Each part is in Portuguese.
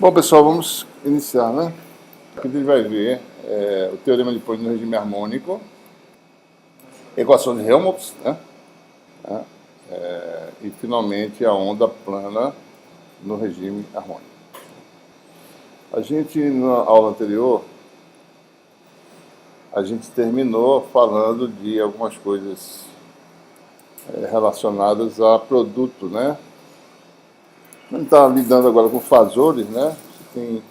Bom, pessoal, vamos iniciar, né? Aqui a gente vai ver o teorema de Poisson no regime harmônico, equação de Helmholtz, né? E finalmente a onda plana no regime harmônico. A gente, na aula anterior, a gente terminou falando de algumas coisas relacionadas a produto, né? A gente está lidando agora com fasores, né? Você tem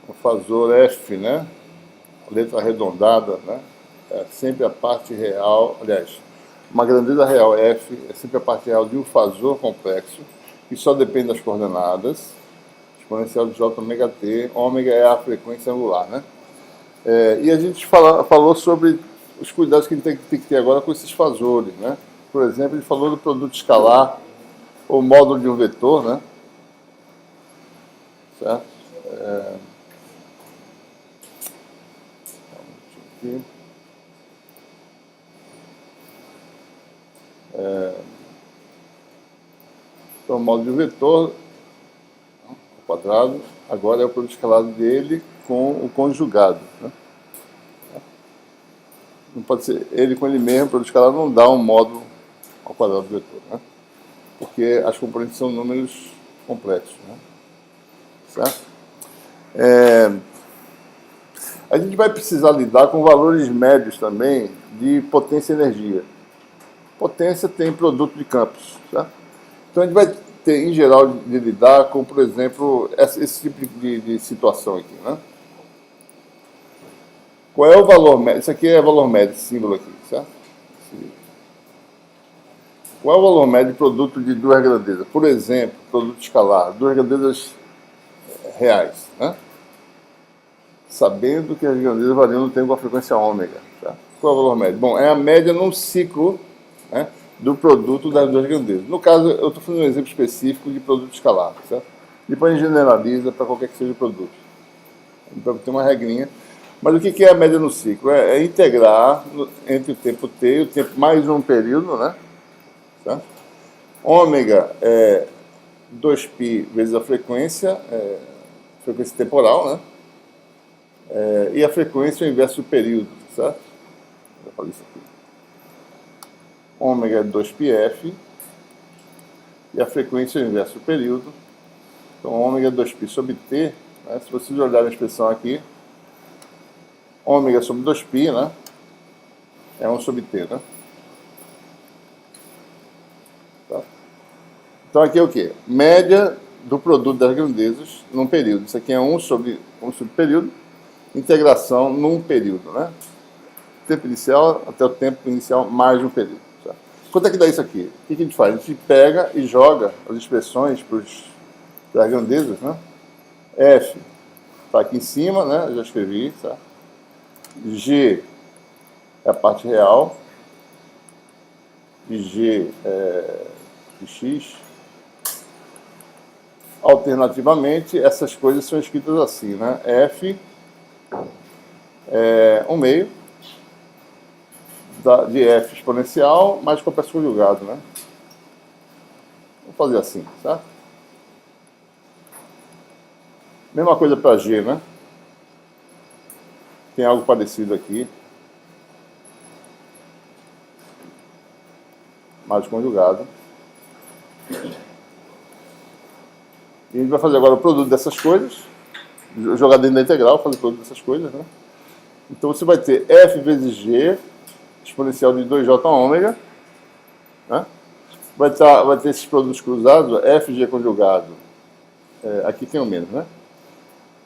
o fasor F, né? Letra arredondada, né? É sempre a parte real, aliás, uma grandeza real F é sempre a parte real de um fasor complexo que só depende das coordenadas, exponencial de J ômega t, ômega é a frequência angular, né? E a gente falou sobre os cuidados que a gente tem que ter agora com esses fasores, né? Por exemplo, ele falou do produto escalar, ou módulo de um vetor, né? Certo? Aqui. Então, o módulo de um vetor ao quadrado, agora é o produto escalar dele com o conjugado, né? Não pode ser ele com ele mesmo, o produto escalar não dá um módulo ao quadrado do vetor, né? Porque as componentes são números complexos, né? Certo? A gente vai precisar lidar com valores médios também de potência e energia. Potência tem produto de campos, certo? Então a gente vai ter, em geral, de lidar com, por exemplo, esse tipo de situação aqui, né? Qual é o valor médio? Isso aqui é valor médio, esse símbolo aqui, certo? Qual é o valor médio de produto de duas grandezas? Por exemplo, produto escalar, duas grandezas reais, né? Sabendo que as grandezas variam no tempo com a frequência ômega. Tá? Qual é o valor médio? Bom, é a média num ciclo, né, do produto das duas grandezas. No caso, eu estou fazendo um exemplo específico de produto escalar, certo? Depois a gente generaliza para qualquer que seja o produto. Então tem uma regrinha. Mas o que é a média no ciclo? É integrar entre o tempo t e o tempo mais um período, né? Certo? Ômega é 2π vezes a frequência temporal, né? E a frequência é o inverso do período, certo? Vou fazer isso aqui. Ômega é 2πf e a frequência é o inverso do período. Então, ômega é 2π sobre t, né? Se vocês olharem a expressão aqui, ômega sobre 2π, né? É 1 sobre t, né? Tá? Então, aqui é o quê? Média do produto das grandezas num período. Isso aqui é 1 sobre período, integração num período, né? Tempo inicial até o tempo inicial mais um período. Certo? Quanto é que dá isso aqui? O que a gente faz? A gente pega e joga as expressões para as grandezas, né? F está aqui em cima, né? Eu já escrevi, certo? G é a parte real, e G é de X. Alternativamente, essas coisas são escritas assim, né? F é 1/2 de f exponencial mais complexo conjugado, né? Vou fazer assim, certo? Mesma coisa para g, né? Tem algo parecido aqui. Mais conjugado. E a gente vai fazer agora o produto dessas coisas. Jogar dentro da integral, fazer o produto dessas coisas, né? Então você vai ter f vezes g exponencial de 2j ômega, né? Vai ter esses produtos cruzados, fg conjugado, aqui tem o menos, né?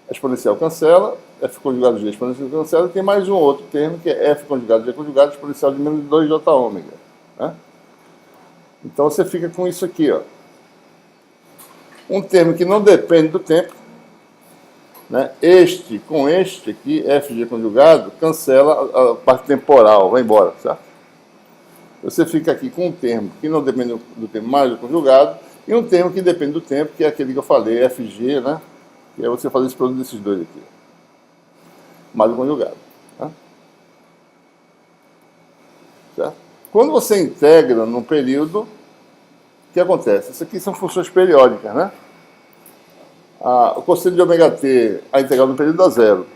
A exponencial cancela, f conjugado g exponencial cancela, e tem mais um outro termo que é f conjugado g conjugado exponencial de menos de 2j ômega, né? Então você fica com isso aqui, ó. Um termo que não depende do tempo, né? Este com este aqui, fg conjugado, cancela a parte temporal, vai embora, certo? Você fica aqui com um termo que não depende do tempo mais do conjugado, e um termo que depende do tempo, que é aquele que eu falei, fg, né? Que é você fazer esse produto desses dois aqui. Mais o conjugado. Tá? Certo? Quando você integra num período, o que acontece? Isso aqui são funções periódicas, né? O cosseno de ômega t, a integral no período dá zero.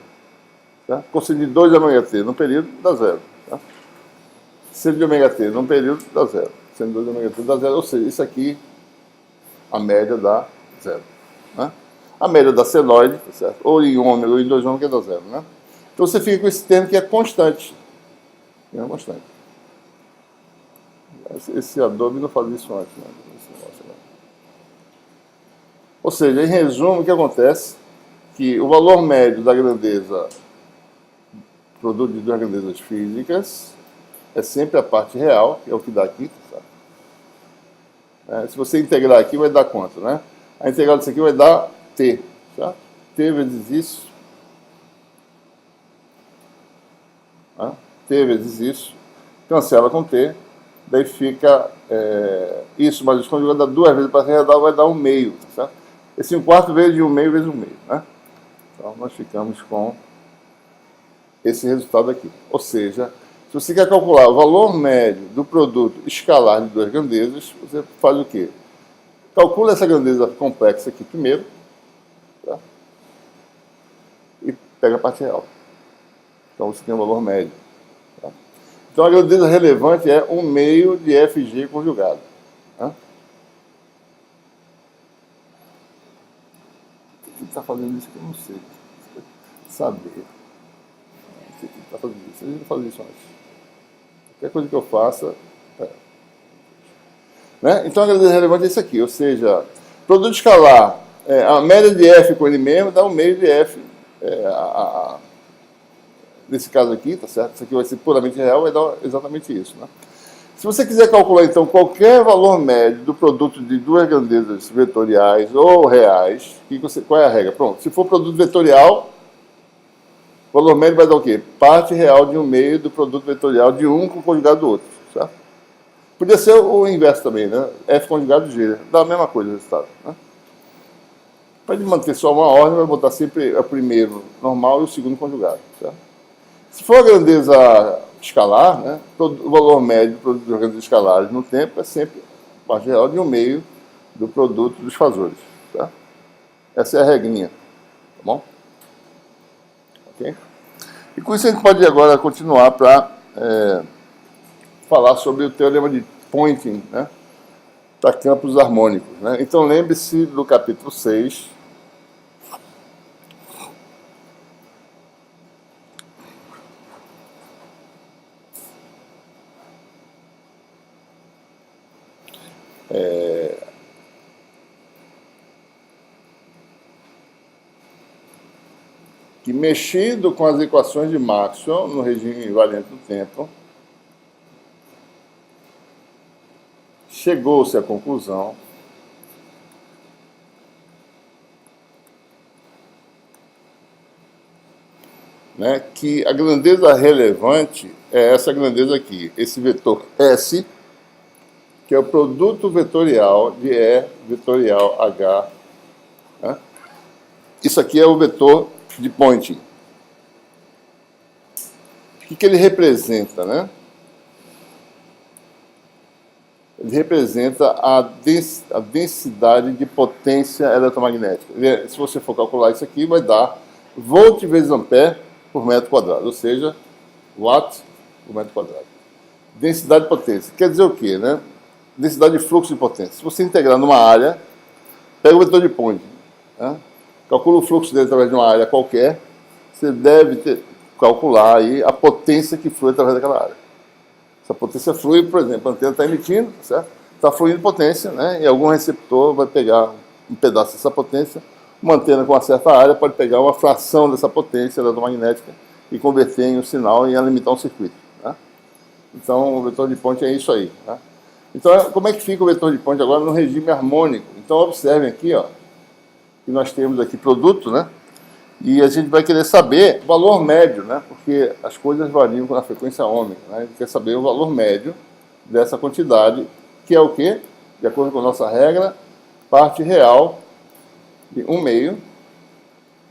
Tá? Cosseno de 2 de ômega t no período dá zero. Tá? Seno de ômega t num período dá zero. Seno de 2 de ômega t dá zero. Ou seja, isso aqui, a média dá zero. Né? A média da senoide, tá certo? Ou em ômega ou em 2 ômega dá zero. Né? Então você fica com esse termo que é constante. É constante. Esse Adobe não faz isso antes. Né? Ou seja, em resumo, o que acontece? Que o valor médio da grandeza, produto de duas grandezas físicas, é sempre a parte real, que é o que dá aqui. Tá? Se você integrar aqui, vai dar quanto? Né? A integral disso aqui vai dar t. Tá? T vezes isso. Tá? T vezes isso. Cancela com t. Daí fica isso mais isso conjugado, dá 2 vezes para arredondar, vai dar 1 meio. Tá? Esse 1/4 vezes 1 meio vezes 1 meio. Né? Então, nós ficamos com esse resultado aqui. Ou seja, se você quer calcular o valor médio do produto escalar de duas grandezas, você faz o quê? Calcula essa grandeza complexa aqui primeiro, tá? E pega a parte real. Então, você tem o valor médio. Tá? Então, a grandeza relevante é 1 meio de FG conjugado. Tá? Por que está fazendo isso que eu não sei? Saber. Por que está fazendo isso? Eu não faço isso antes. Qualquer coisa que eu faça... Né? Então, a grandeza relevante é isso aqui. Ou seja, produto escalar, a média de F com ele mesmo dá 1 meio de F. Nesse caso aqui, tá certo? Isso aqui vai ser puramente real, vai dar exatamente isso. Né? Se você quiser calcular, então, qualquer valor médio do produto de duas grandezas vetoriais ou reais, qual é a regra? Pronto, se for produto vetorial, o valor médio vai dar o quê? Parte real de 1 meio do produto vetorial de um com o conjugado do outro. Certo? Podia ser o inverso também, né? F conjugado G. Dá a mesma coisa o resultado. Né? Para manter só uma ordem, vai botar sempre o primeiro normal e o segundo conjugado. Certo? Se for a grandeza escalar, né, o valor médio do produto das grandezas escalares no tempo é sempre parte real de 1 meio do produto dos fasores. Tá? Essa é a regrinha. Tá bom? Ok? E com isso a gente pode agora continuar para falar sobre o teorema de Poynting, né, para campos harmônicos. Né? Então lembre-se do capítulo 6. Que mexido com as equações de Maxwell no regime invariante do tempo, chegou-se à conclusão né, que a grandeza relevante é essa grandeza aqui, esse vetor S, que é o produto vetorial de E vetorial H. Né? Isso aqui é o vetor de Poynting. O que ele representa? Né? Ele representa a densidade de potência eletromagnética. Se você for calcular isso aqui, vai dar volt vezes ampere por metro quadrado, ou seja, watt por metro quadrado. Densidade de potência. Quer dizer o quê? Né? Densidade de fluxo de potência. Se você integrar numa área, pega o vetor de Poynting, né? Calcula o fluxo dele através de uma área qualquer, você deve calcular aí a potência que flui através daquela área. Se a potência flui, por exemplo, a antena está emitindo, certo? Está fluindo potência, né? E algum receptor vai pegar um pedaço dessa potência. Uma antena com uma certa área pode pegar uma fração dessa potência eletromagnética e converter em um sinal e alimentar um circuito. Né? Então, o vetor de Poynting é isso aí. Né? Então, como é que fica o vetor de Poynting agora no regime harmônico? Então, observem aqui, ó, que nós temos aqui produto, né? E a gente vai querer saber o valor médio, né? Porque as coisas variam com a frequência ômega. Né? A gente quer saber o valor médio dessa quantidade, que é o quê? De acordo com a nossa regra, parte real de 1 meio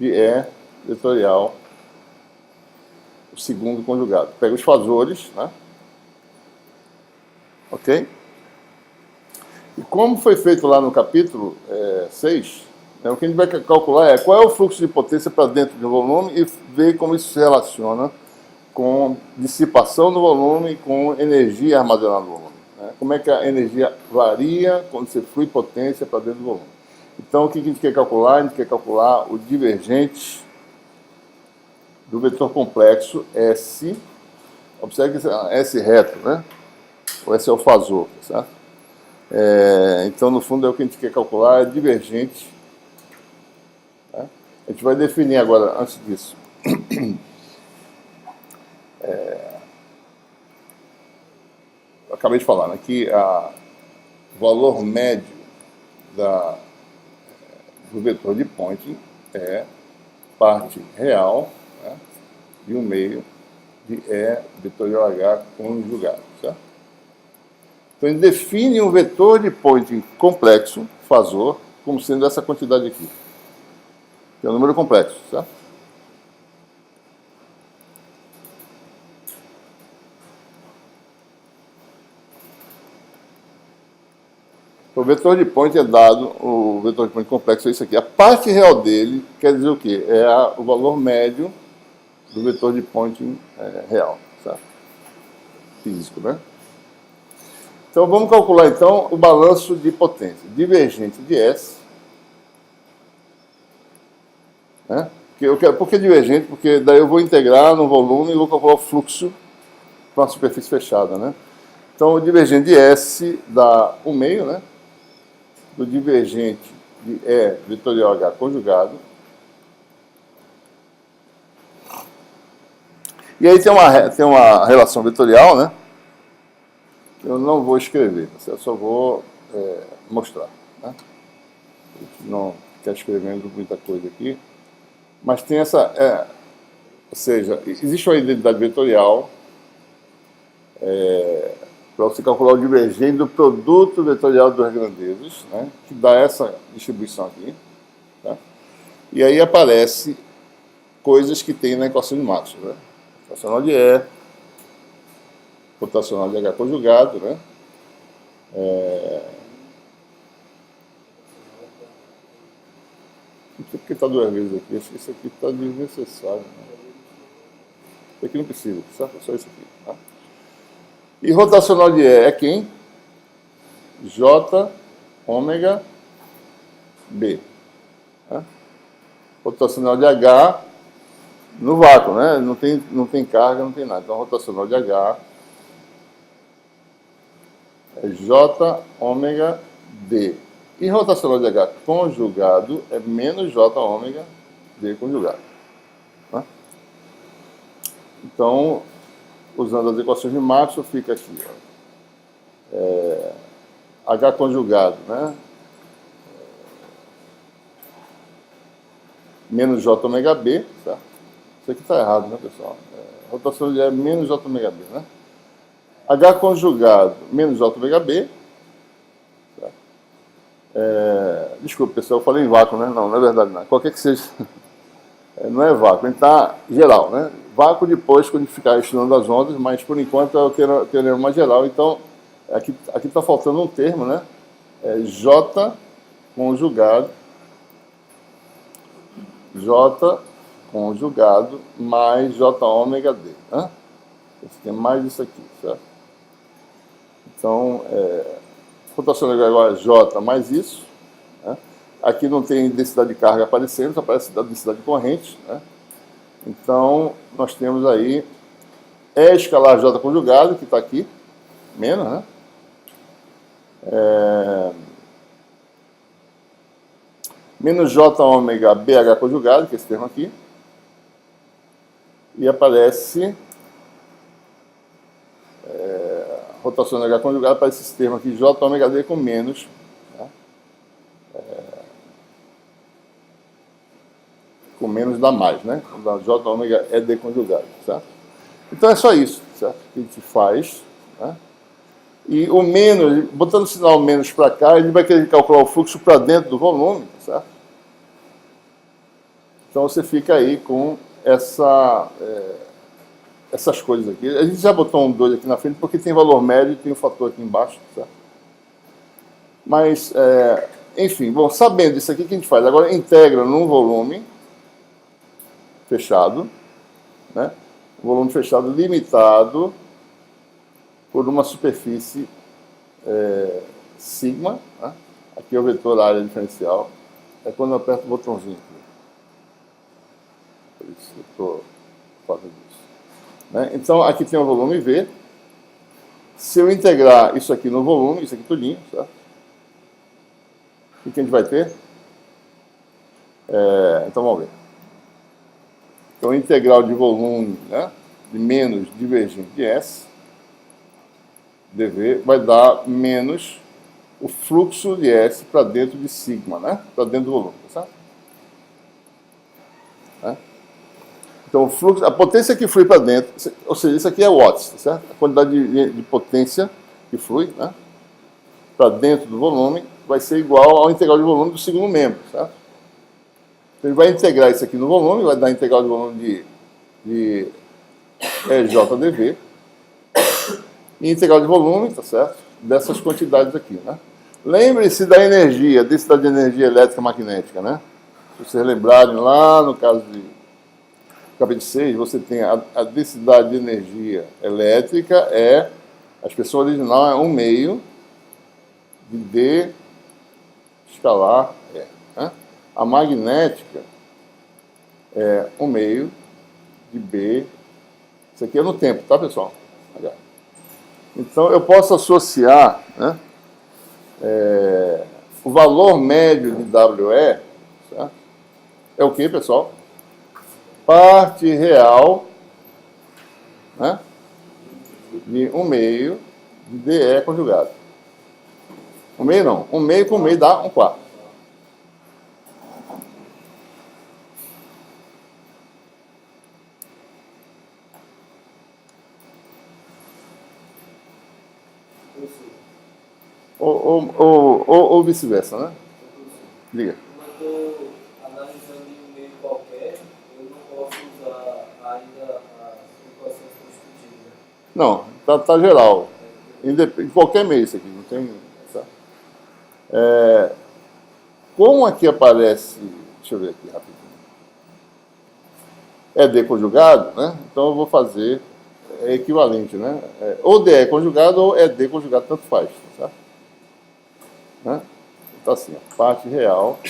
de E vetorial, o segundo conjugado. Pega os fasores, né? Ok? E como foi feito lá no capítulo 6, o que a gente vai calcular é qual é o fluxo de potência para dentro do volume e ver como isso se relaciona com dissipação do volume e com energia armazenada no volume. Né? Como é que a energia varia quando você flui potência para dentro do volume. Então, o que a gente quer calcular? A gente quer calcular o divergente do vetor complexo S. Observe que é S reto, né? Ou S é o fasor, certo? Então, no fundo, é o que a gente quer calcular, é divergente. Né? A gente vai definir agora, antes disso, eu acabei de falar, né, que o valor médio do vetor de Poynting é parte real, né, de 1 meio de E vetorial H conjugado, certo? Então, ele define um vetor de Poynting complexo, fasor, como sendo essa quantidade aqui, que é o número complexo, certo? O vetor de Poynting é dado, o vetor de Poynting complexo é isso aqui. A parte real dele quer dizer o quê? É o valor médio do vetor de Poynting real, certo? Físico, né? Então, vamos calcular, então, o balanço de potência. Divergente de S. Né? Por que divergente? Porque daí eu vou integrar no volume e vou calcular o fluxo para uma superfície fechada, né? Então, o divergente de S dá 1 meio, né? Do divergente de E vetorial H conjugado. E aí tem uma relação vetorial, né? Que eu não vou escrever, eu só vou mostrar. Né? A gente não quer escrevendo muita coisa aqui. Mas tem essa... ou seja, existe uma identidade vetorial para você calcular o divergente do produto vetorial das grandezas, né, que dá essa distribuição aqui. Tá? E aí aparece coisas que tem na equação de Maxwell. Né? Rotacional de E, rotacional de H conjugado, né? Não sei porque está 2 vezes aqui, acho que isso aqui está desnecessário. Né? Isso aqui não precisa, certo? É só isso aqui. Tá? E rotacional de E é quem? J ômega B. Tá? Rotacional de H no vácuo, né? Não tem carga, não tem nada. Então, rotacional de H é J ômega D. E rotacional de H conjugado é menos J ômega D conjugado. Tá? Então, usando as equações de Maxwell, fica aqui. Ó. H conjugado, né? Menos J ômega B, certo? Isso aqui está errado, né, pessoal? Rotação de E é menos J ômega B, né? H conjugado menos J ômega B. Certo? Desculpa, pessoal, eu falei em vácuo, né? Não é verdade, não. Qualquer que seja, não é vácuo, ele está geral, né? Vácuo depois, quando ficar estudando as ondas, mas por enquanto é o teorema mais geral. Então, aqui está faltando um termo, né? J conjugado mais J ômega D. Né? Esse tem mais isso aqui, certo? Então, rotação igual a J mais isso. Né? Aqui não tem densidade de carga aparecendo, só aparece a densidade de corrente. Né? Então, nós temos aí E escalar J conjugado, que está aqui, menos, né? Menos J ômega BH conjugado, que é esse termo aqui. E aparece rotação H conjugada, aparece esse termo aqui, J ômega D com menos. Né? Com menos dá mais, né? J ômega é D conjugado, certo? Então é só isso, certo? Que a gente faz. Né? E o menos, botando o sinal menos para cá, ele vai querer calcular o fluxo para dentro do volume, certo? Então você fica aí com essa essas coisas aqui. A gente já botou um 2 aqui na frente porque tem valor médio e tem um fator aqui embaixo, certo? Mas, enfim, bom, sabendo isso aqui, o que a gente faz? Agora integra num volume fechado, né? Volume fechado limitado por uma superfície sigma, né? Aqui é o vetor área diferencial. É quando eu aperto o botãozinho aqui. Por isso eu estou fazendo isso. Né? Então, aqui tem o volume V. Se eu integrar isso aqui no volume, isso aqui tudinho, certo? O que a gente vai ter? Então, vamos ver. Então, integral de volume, né, de menos divergente de S, dV, vai dar menos o fluxo de S para dentro de sigma, né? Para dentro do volume, tá certo? Então, o fluxo, a potência que flui para dentro, ou seja, isso aqui é watts, tá certo? A quantidade de potência que flui, né, para dentro do volume vai ser igual ao integral de volume do segundo membro, certo? Então, ele vai integrar isso aqui no volume, vai dar integral de volume de EJdV e integral de volume, tá certo? Dessas quantidades aqui, né? Lembre-se da energia, densidade de energia elétrica magnética, né? Se vocês lembrarem lá no caso de capítulo 6, você tem a densidade de energia elétrica a expressão original é 1 meio de D escalar E. Né? A magnética é 1 meio de B. Isso aqui é no tempo, tá, pessoal? Então, eu posso associar, né, o valor médio de WE, certo? É o que, pessoal? Parte real, né, de 1 meio de DE conjugado. 1 meio não. 1 meio com 1 meio dá 1 quarto. Ou vice-versa, né? Diga. Quando eu estou analisando em um meio qualquer, eu não posso usar ainda as equações constitutivas. Não, tá geral. Em qualquer meio isso aqui, não tem. Tá? Como aqui aparece. Deixa eu ver aqui rapidinho. É D conjugado, né? Então eu vou fazer equivalente, né? Ou D é conjugado ou é D conjugado, tanto faz, tá? Né? Então assim, a parte real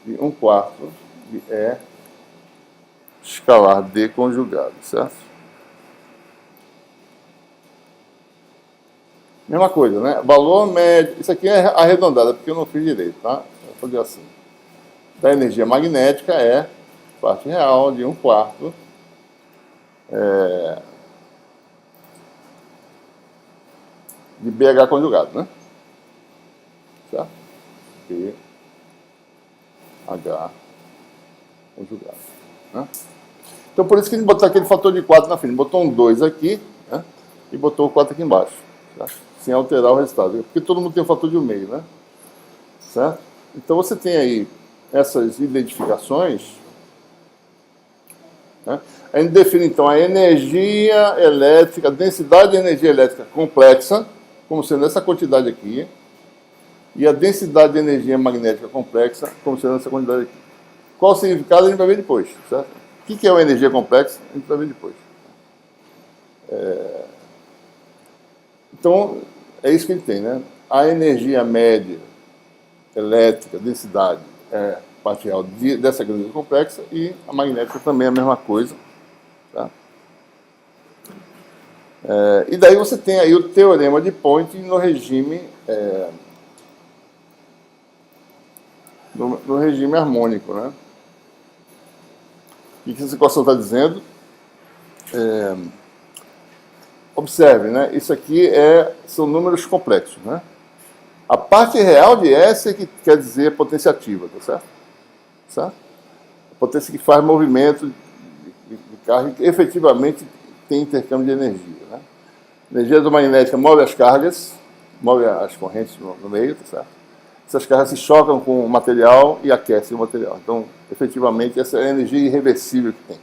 de 1 quarto de E escalar D conjugado, certo? Mesma coisa, né? Valor médio, isso aqui é arredondado, porque eu não fiz direito, tá? Vou fazer assim. Da energia magnética é parte real de 1 quarto de BH conjugado, né? Certo? BH conjugado. Né? Então, por isso que a gente botou aquele fator de 4 na frente. Botou um 2 aqui, né? E botou o 4 aqui embaixo. Certo? Sem alterar o resultado. Porque todo mundo tem um fator de 1 meio, né? Certo? Então, você tem aí essas identificações. Né? A gente define, então, a energia elétrica, a densidade de energia elétrica complexa, como sendo essa quantidade aqui, e a densidade de energia magnética complexa, como sendo essa quantidade aqui. Qual o significado a gente vai ver depois, certo? O que é uma energia complexa? A gente vai ver depois. Então, é isso que a gente tem, né? A energia média elétrica, densidade, é parte real dessa grandeza complexa, e a magnética também é a mesma coisa. Tá? E daí você tem aí o teorema de Poynting no regime no regime harmônico, né? O que essa equação está dizendo? Observe, né? Isso aqui são números complexos, né? A parte real de S é que quer dizer potência ativa, tá certo? Certo? A potência que faz movimento de carga que efetivamente tem intercâmbio de energia, né? A energia eletromagnética move as cargas, move as correntes no meio, tá certo? Essas cargas se chocam com o material e aquecem o material. Então, efetivamente, essa é a energia irreversível que tem.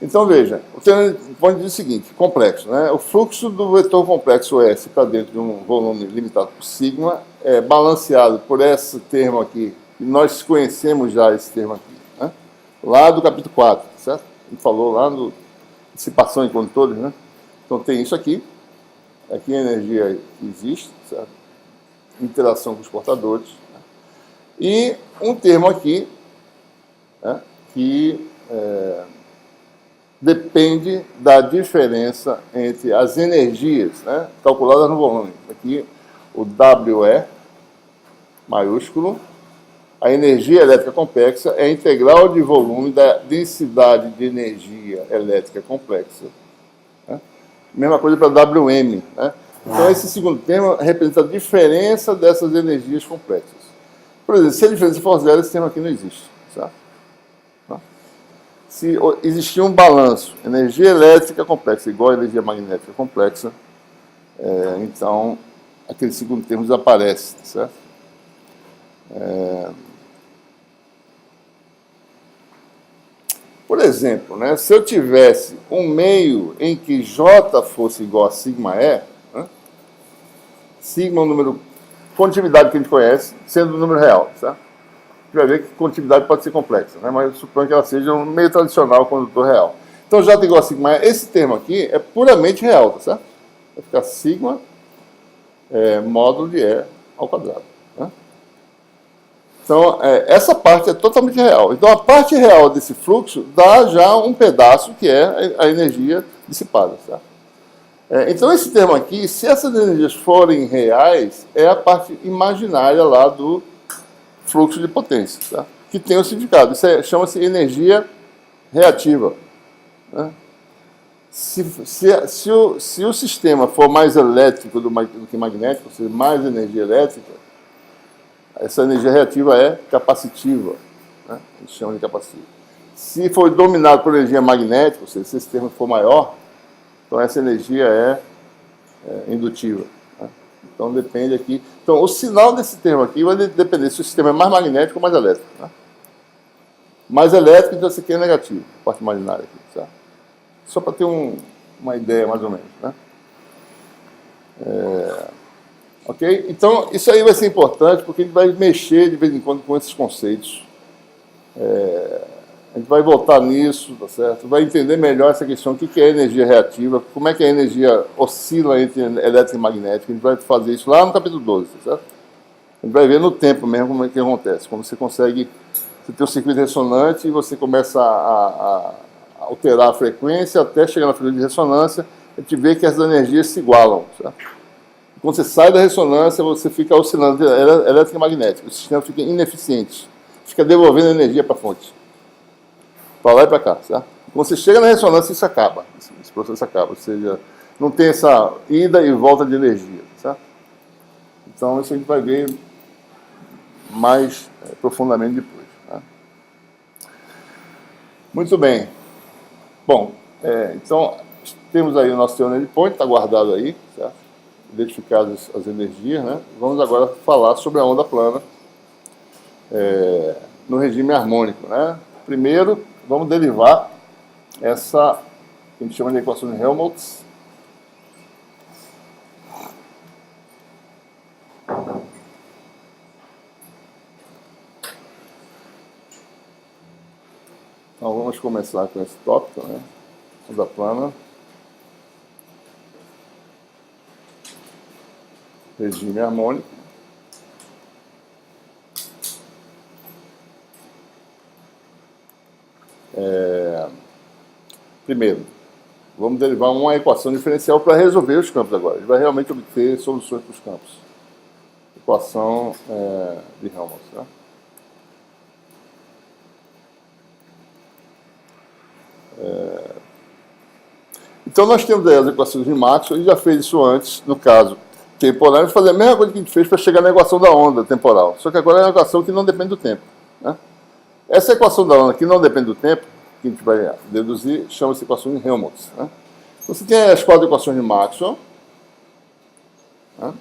Então, veja, o Taylor pode dizer o seguinte, complexo, né? O fluxo do vetor complexo S para dentro de um volume limitado por sigma é balanceado por esse termo aqui, e nós conhecemos já esse termo aqui, né? Lá do capítulo 4, certo? Ele falou lá no dissipação em condutores, né? Então tem isso aqui a energia que existe, certo? Interação com os portadores, né? E um termo aqui, né, que depende da diferença entre as energias, né, calculadas no volume. Aqui o WE maiúsculo, a energia elétrica complexa é a integral de volume da densidade de energia elétrica complexa. Né? Mesma coisa para WM. Né? Então, esse segundo termo representa a diferença dessas energias complexas. Por exemplo, se a diferença for zero, esse termo aqui não existe. Certo? Se existir um balanço, energia elétrica complexa igual a energia magnética complexa, então aquele segundo termo desaparece, certo? Por exemplo, né, se eu tivesse um meio em que J fosse igual a sigma E, né, sigma é um número, condutividade que a gente conhece, sendo um número real, certo? A gente vai ver que condutividade pode ser complexa, né, mas suponho que ela seja um meio tradicional condutor real. Então, J igual a sigma E, esse termo aqui é puramente real, tá certo? Vai ficar sigma módulo de E ao quadrado. Né? Então, essa parte é totalmente real. Então, a parte real desse fluxo dá já um pedaço que é a energia dissipada. Certo? Então, esse termo aqui, se essas energias forem reais, é a parte imaginária lá do fluxo de potência, tá? Que tem um significado. Isso chama-se energia reativa. Né? Se o sistema for mais elétrico do que magnético, ou seja, mais energia elétrica, essa energia reativa é capacitiva. Né? A gente chama de capacitiva. Se for dominado por energia magnética, ou seja, se esse termo for maior, então essa energia é indutiva. Né? Então depende aqui. Então o sinal desse termo aqui vai depender se o sistema é mais magnético ou mais elétrico. Né? Mais elétrico, então esse aqui é negativo, a parte imaginária aqui. Certo? Só para ter uma ideia mais ou menos. Né? Ok? Então, isso aí vai ser importante porque a gente vai mexer de vez em quando com esses conceitos. A gente vai voltar nisso, tá certo? Vai entender melhor essa questão, o que é energia reativa, como é que a energia oscila entre elétrica e magnética. A gente vai fazer isso lá no capítulo 12, tá certo? A gente vai ver no tempo mesmo como é que acontece, como você consegue, você tem um circuito ressonante e você começa a alterar a frequência até chegar na frequência de ressonância, a gente vê que as energias se igualam, certo? Quando você sai da ressonância, você fica oscilando elétrica e magnética. O sistema fica ineficiente. Fica devolvendo energia para a fonte. Para lá e para cá. Certo? Quando você chega na ressonância, isso acaba. Esse processo acaba. Ou seja, não tem essa ida e volta de energia. Certo? Então, isso a gente vai ver mais profundamente depois. Tá? Muito bem. Bom, então, temos aí o nosso teorema de Point, está guardado aí. Certo? Identificadas as energias, né? Vamos agora falar sobre a onda plana no regime harmônico, né? Primeiro, vamos derivar essa que a gente chama de equação de Helmholtz. Então vamos começar com esse tópico, né? Onda plana. Regime harmônico. Primeiro, vamos derivar uma equação diferencial para resolver os campos agora. A gente vai realmente obter soluções para os campos. Equação de Helmholtz. Né? Então nós temos aí as equações de Maxwell, a gente já fez isso antes, no caso temporal, a gente fazer a mesma coisa que a gente fez para chegar na equação da onda temporal, só que agora é uma equação que não depende do tempo. Né? Essa equação da onda que não depende do tempo, que a gente vai deduzir, chama-se equação de Helmholtz. Né? Então, você tem as 4 equações de Maxwell. Né?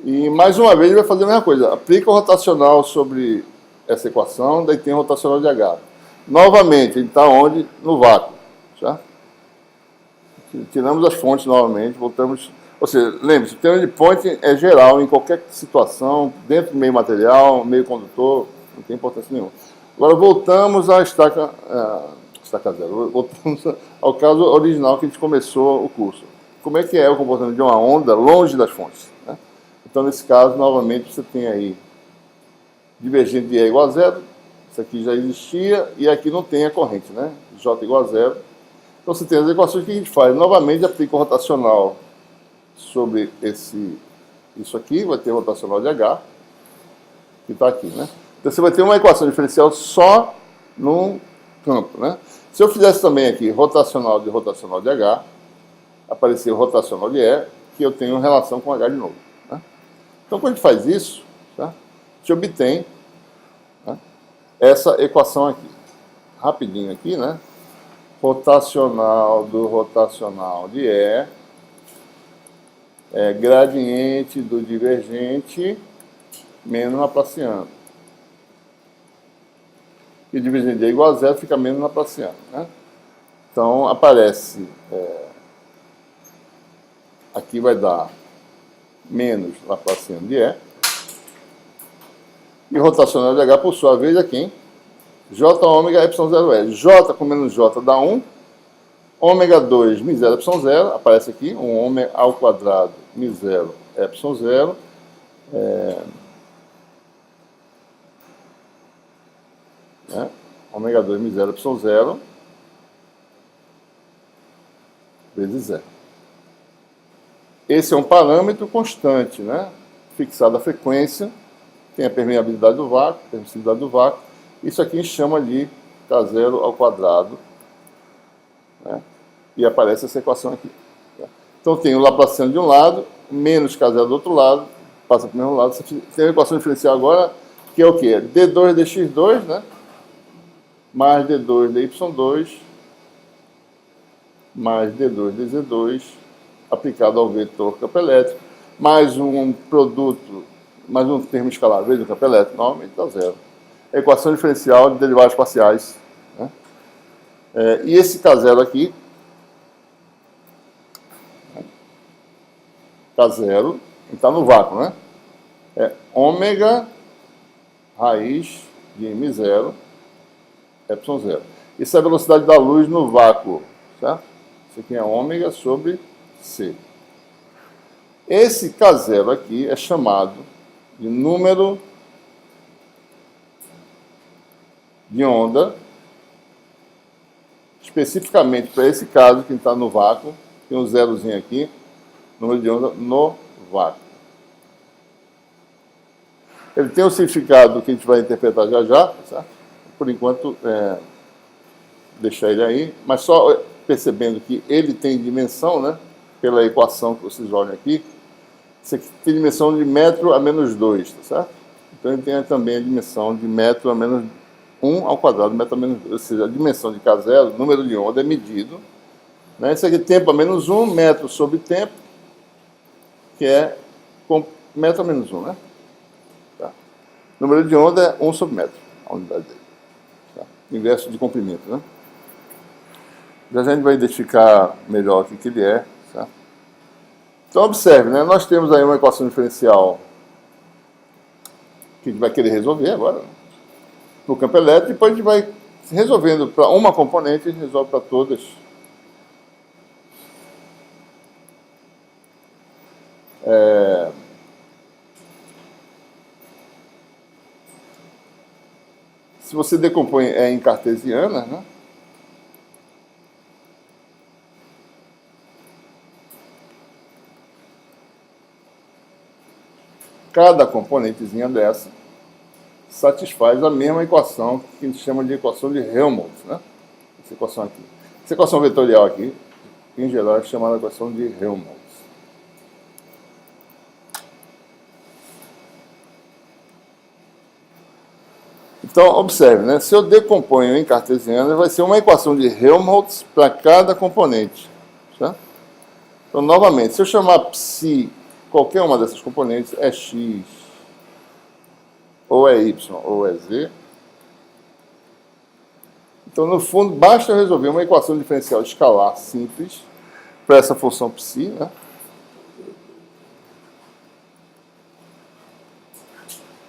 E, mais uma vez, ele vai fazer a mesma coisa. Aplica o rotacional sobre essa equação, daí tem o rotacional de H. Novamente, ele está onde? No vácuo. Tá? Tiramos as fontes novamente, voltamos... Ou seja, lembre-se, o turning point é geral em qualquer situação, dentro do meio material, meio condutor, não tem importância nenhuma. Agora voltamos à estaca zero, voltamos ao caso original que a gente começou o curso. Como é que é o comportamento de uma onda longe das fontes? Né? Então, nesse caso, novamente, você tem aí divergente de E igual a zero, isso aqui já existia, e aqui não tem a corrente, né? J igual a zero. Então, você tem as equações que a gente faz. Novamente, aplica o rotacional sobre isso aqui, vai ter rotacional de H, que está aqui, né? Então, você vai ter uma equação diferencial só num campo, né? Se eu fizesse também aqui rotacional de H, aparecer o rotacional de E, que eu tenho relação com H de novo. Né? Então, quando a gente faz isso, tá? A gente obtém, né, essa equação aqui. Rapidinho aqui, né? Rotacional do rotacional de E é gradiente do divergente menos laplaciano. E divergente de E igual a zero fica menos laplaciano. Né? Então, aparece... aqui vai dar menos laplaciano de E. E rotacional de H, por sua vez, aqui, hein? J ômega epsilon 0 E. J com menos J dá 1. Ômega 2 mi0 epsilon 0. Aparece aqui, 1 ômega ao quadrado mi0 epsilon 0. Ômega 2 mi0 epsilon 0 vezes 0. Esse é um parâmetro constante, né? Fixado a frequência, tem a permeabilidade do vácuo, permissividade do vácuo. Isso aqui a gente chama de K0 ao quadrado, né? E aparece essa equação aqui. Então tem o Laplaciano de um lado, menos K0 do outro lado, passa para o mesmo lado. Você tem a equação diferencial agora, que é o quê? D2 dx2, né? Mais D2 dy2, mais D2 dz2, aplicado ao vetor campo elétrico, mais um produto, mais um termo escalar vezes o campo elétrico, normalmente dá zero. Equação diferencial de derivadas parciais. Né? E esse K0 aqui, K0, está no vácuo, né? É ômega raiz de m0 epsilon 0. Isso é a velocidade da luz no vácuo, certo? Isso aqui é ômega sobre C. Esse K0 aqui é chamado de número de onda, especificamente para esse caso que está no vácuo, tem um zerozinho aqui, número de onda no vácuo. Ele tem um significado que a gente vai interpretar já já, certo? Por enquanto, deixar ele aí, mas só percebendo que ele tem dimensão, né? Pela equação que vocês olham aqui, isso aqui tem dimensão de metro a menos 2, tá certo? Então ele tem também a dimensão de metro a menos 1 ao quadrado, metro a menos 2, ou seja, a dimensão de K0, número de onda, é medido. Né? Isso aqui tempo a menos 1, metro sobre tempo, que é com metro a menos 1, né? Tá? Número de onda é 1 sobre metro, a unidade dele. Tá? Inverso de comprimento, né? Já a gente vai identificar melhor o que ele é. Tá? Então, observe, né? Nós temos aí uma equação diferencial que a gente vai querer resolver agora, né? Para o campo elétrico, depois a gente vai resolvendo para uma componente e resolve para todas. Se você decompõe em cartesiana, né? Cada componentezinha dessa satisfaz a mesma equação que a gente chama de equação de Helmholtz, né? Essa equação aqui. Essa equação vetorial aqui, em geral, é chamada equação de Helmholtz. Então, observe, né? Se eu decomponho em cartesiana, vai ser uma equação de Helmholtz para cada componente. Certo? Então, novamente, se eu chamar psi, qualquer uma dessas componentes, é x, ou é y, ou é z, Então, no fundo, basta eu resolver uma equação diferencial escalar simples para essa função psi, né?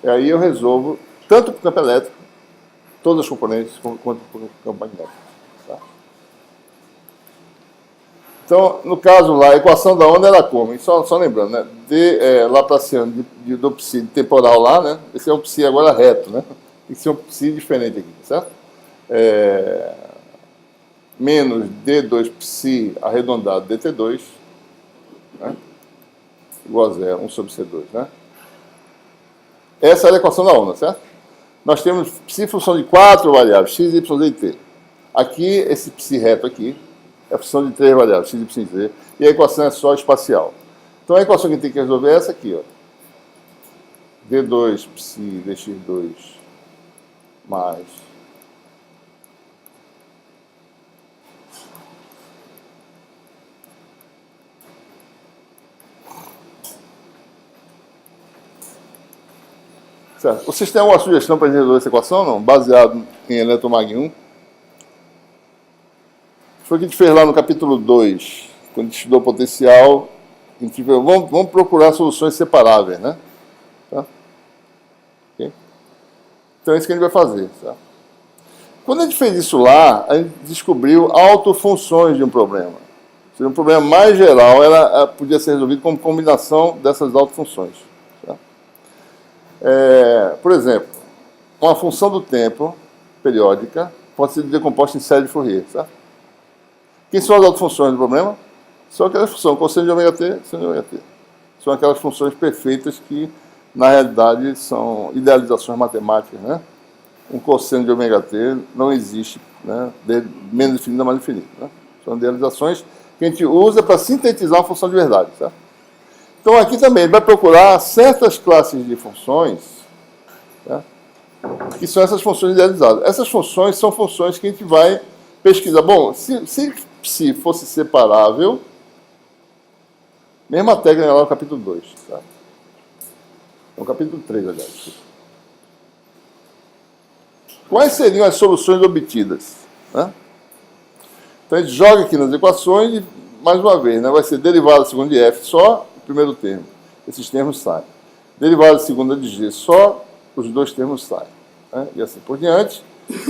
E aí eu resolvo tanto para o campo elétrico, todas as componentes, quanto para o campo magnético. Tá? Então, no caso lá, a equação da onda era como? Só lembrando, né? Laplaciano do psi temporal lá, né? Esse é um psi agora reto, né? Tem que ser um psi diferente aqui, certo? Menos d2 psi arredondado dt2, né? Igual a zero, 1 sobre c2, né? Essa é a equação da onda, certo? Nós temos psi função de 4 variáveis, x, y, z e t. Aqui, esse psi reto aqui, é a função de 3 variáveis, x, y, z, e a equação é só espacial. Então, a equação que a gente tem que resolver é essa aqui, ó. d2 psi dx2 mais certo. Vocês têm alguma sugestão para resolver essa equação, não? Baseado em eletromag 1? Foi o que a gente fez lá no capítulo 2, quando a gente estudou potencial. A gente viu, vamos procurar soluções separáveis, né? Tá? Okay? Então é isso que a gente vai fazer. Tá? Quando a gente fez isso lá, a gente descobriu autofunções de um problema. Ou seja, um problema mais geral podia ser resolvido como combinação dessas autofunções. Tá? Por exemplo, uma função do tempo periódica pode ser decomposta em série de Fourier. Tá? Quem são as autofunções do problema? São aquelas funções cosseno de ômega t, seno de ômega t. São aquelas funções perfeitas que, na realidade, são idealizações matemáticas, né? Um cosseno de ômega t não existe, né? De menos infinito a mais infinito. Né? São idealizações que a gente usa para sintetizar uma função de verdade. Tá? Então, aqui também, ele vai procurar certas classes de funções, tá? Que são essas funções idealizadas. Essas funções são funções que a gente vai pesquisar. Bom, se fosse separável, mesma técnica lá no capítulo 2. Tá? No capítulo 3, aliás. Quais seriam as soluções obtidas? Né? Então a gente joga aqui nas equações e, mais uma vez, né, vai ser derivada segunda de f só, o primeiro termo. Esses termos saem. Derivada segunda de g só, os dois termos saem. Né? E assim por diante.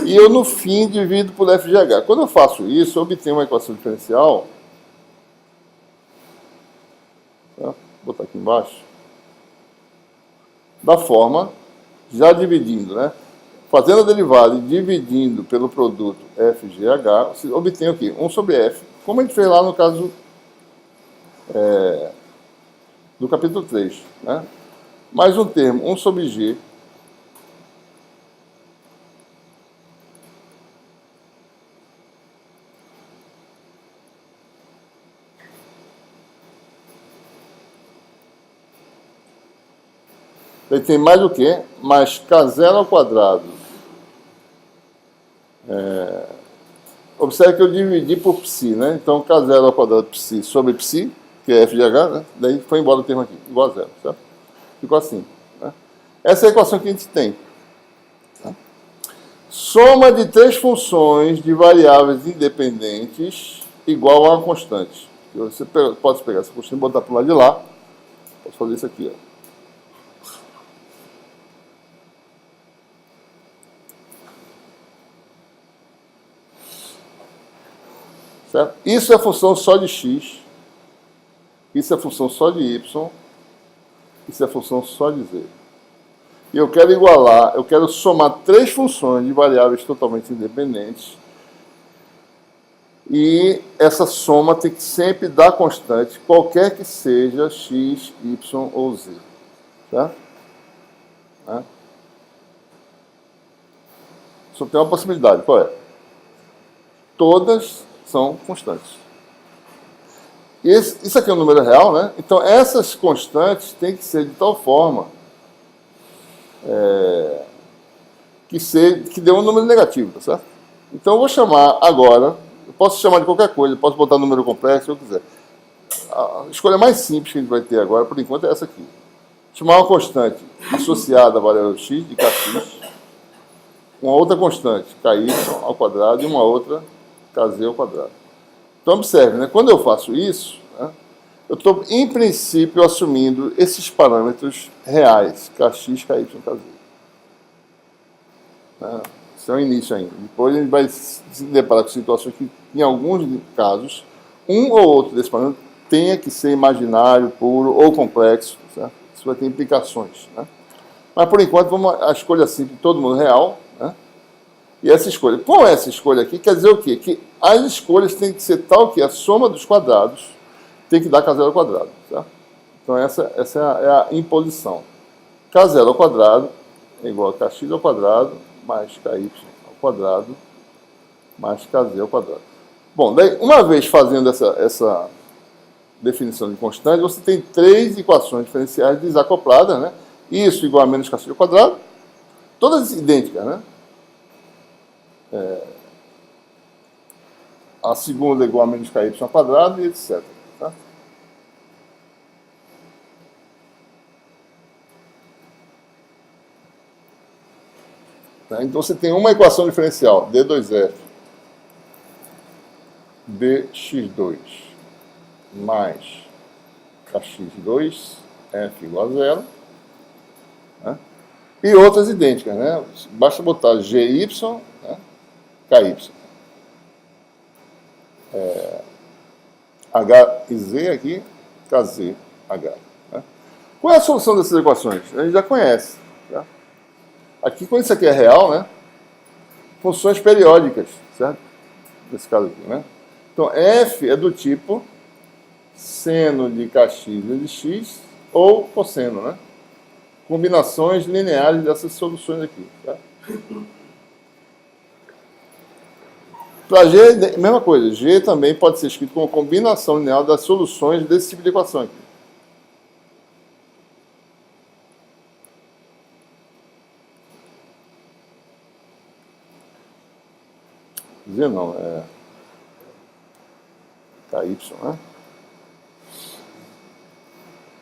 E eu, no fim, divido por f de h. Quando eu faço isso, eu obtenho uma equação diferencial. Tá? Vou botar aqui embaixo. Da forma, já dividindo, né? Fazendo a derivada e dividindo pelo produto FGH, você obtém o quê? 1 sobre F, como a gente fez lá no caso do capítulo 3. Né? Mais um termo, 1 sobre G, Daí tem mais o quê? Mais K0 ao quadrado. Observe que eu dividi por psi, né? Então, K0 ao quadrado psi sobre psi, que é f de h, né? Daí foi embora o termo aqui, igual a zero, certo? Ficou assim. Né? Essa é a equação que a gente tem. Tá? Soma de três funções de variáveis independentes igual a uma constante. Você pode pegar essa constante e botar para o lado de lá. Posso fazer isso aqui, ó. Certo? Isso é função só de x, isso é função só de y, isso é função só de z. E eu quero igualar, eu quero somar três funções de variáveis totalmente independentes, e essa soma tem que sempre dar constante, qualquer que seja x, y ou z. Certo? Né? Só tem uma possibilidade, qual é? Todas são constantes. Isso aqui é um número real, né? Então, essas constantes têm que ser de tal forma que dê um número negativo, tá certo? Então, eu vou chamar agora, eu posso chamar de qualquer coisa, posso botar número complexo, se eu quiser. A escolha mais simples que a gente vai ter agora, por enquanto, é essa aqui. Chamar uma constante associada à variável x, de kx, uma outra constante, ky ao quadrado, e uma outra, kz ao quadrado. Então, observe, né? Quando eu faço isso, né, eu estou, em princípio, assumindo esses parâmetros reais, kx, ky, kz. Né? Isso é o início ainda. Depois a gente vai se deparar com situações que, em alguns casos, um ou outro desses parâmetros tenha que ser imaginário, puro ou complexo. Certo? Isso vai ter implicações. Né? Mas, por enquanto, vamos à escolha simples, todo mundo real. Né? E essa escolha. Com essa escolha aqui, quer dizer o quê? Que as escolhas têm que ser tal que a soma dos quadrados tem que dar k0 ao quadrado. Certo? Então, essa é a imposição. K0 ao quadrado é igual a kx ao quadrado mais ky ao quadrado mais kz ao quadrado. Bom, daí, uma vez fazendo essa definição de constante, você tem três equações diferenciais desacopladas, né? Isso igual a menos kx ao quadrado, todas idênticas, né? A segunda é igual a menos ky ao quadrado e etc. Tá? Então você tem uma equação diferencial, d2f dx2 mais kx2 f igual a zero, né? E outras idênticas, né? Basta botar gy, né? ky. H e z aqui, kz, h. Né? Qual é a solução dessas equações? A gente já conhece. Tá? Aqui, quando isso aqui é real, né? Funções periódicas, certo? Nesse caso aqui, né? Então, f é do tipo seno de kx vezes x ou cosseno, né? Combinações lineares dessas soluções aqui. Tá? Para G, mesma coisa. G também pode ser escrito como combinação linear das soluções desse tipo de equação aqui. G não, é KY, né?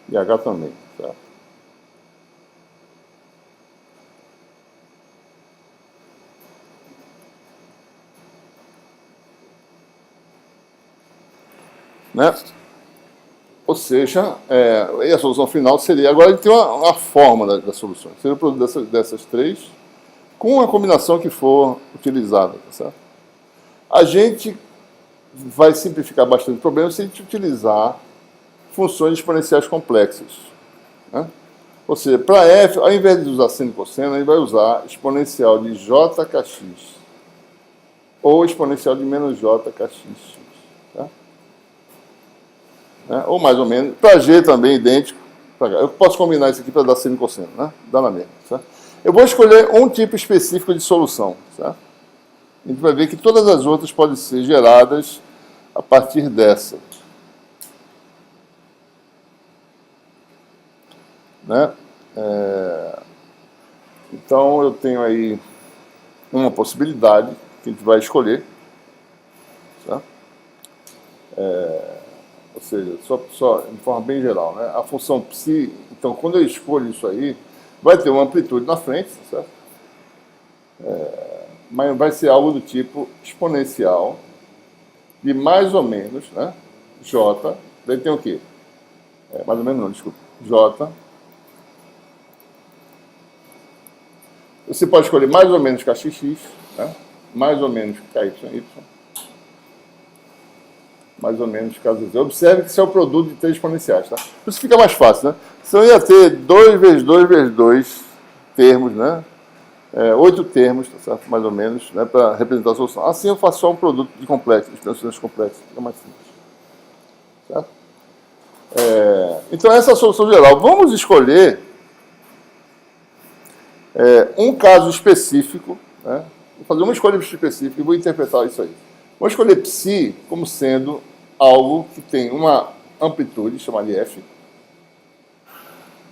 E H também, tá? Né? Ou seja, e a solução final seria... Agora a gente tem uma forma da solução. Seria o produto dessas três, com a combinação que for utilizada. Tá certo? A gente vai simplificar bastante o problema se a gente utilizar funções exponenciais complexas. Né? Ou seja, para f, ao invés de usar seno e cosseno, a gente vai usar exponencial de jkx ou exponencial de menos jkx. Tá? Né? Ou mais ou menos. Para g também, idêntico. Eu posso combinar isso aqui para dar seno e cosseno. Né? Dá na mesma. Tá? Eu vou escolher um tipo específico de solução. Tá? A gente vai ver que todas as outras podem ser geradas a partir dessa. Né? Então, eu tenho aí uma possibilidade que a gente vai escolher. Tá? Ou seja, só de forma bem geral, né? A função psi, então, quando eu escolho isso aí, vai ter uma amplitude na frente, certo? Mas vai ser algo do tipo exponencial de mais ou menos, né? J, daí tem o quê? Mais ou menos não, desculpa. J. Você pode escolher mais ou menos kxx, né? Mais ou menos ky, mais ou menos kz. Observe que isso é o produto de três exponenciais, tá? Isso fica mais fácil, né? Então ia ter 2 vezes 2 vezes 2 termos, né? 8 termos, tá certo? Mais ou menos, né? Para representar a solução. Assim eu faço só um produto de complexo, de expansões complexas, fica mais simples. Certo? Então essa é a solução geral. Vamos escolher um caso específico, né? Vou fazer uma escolha específica e vou interpretar isso aí. Vou escolher psi como sendo algo que tem uma amplitude, chamada de f.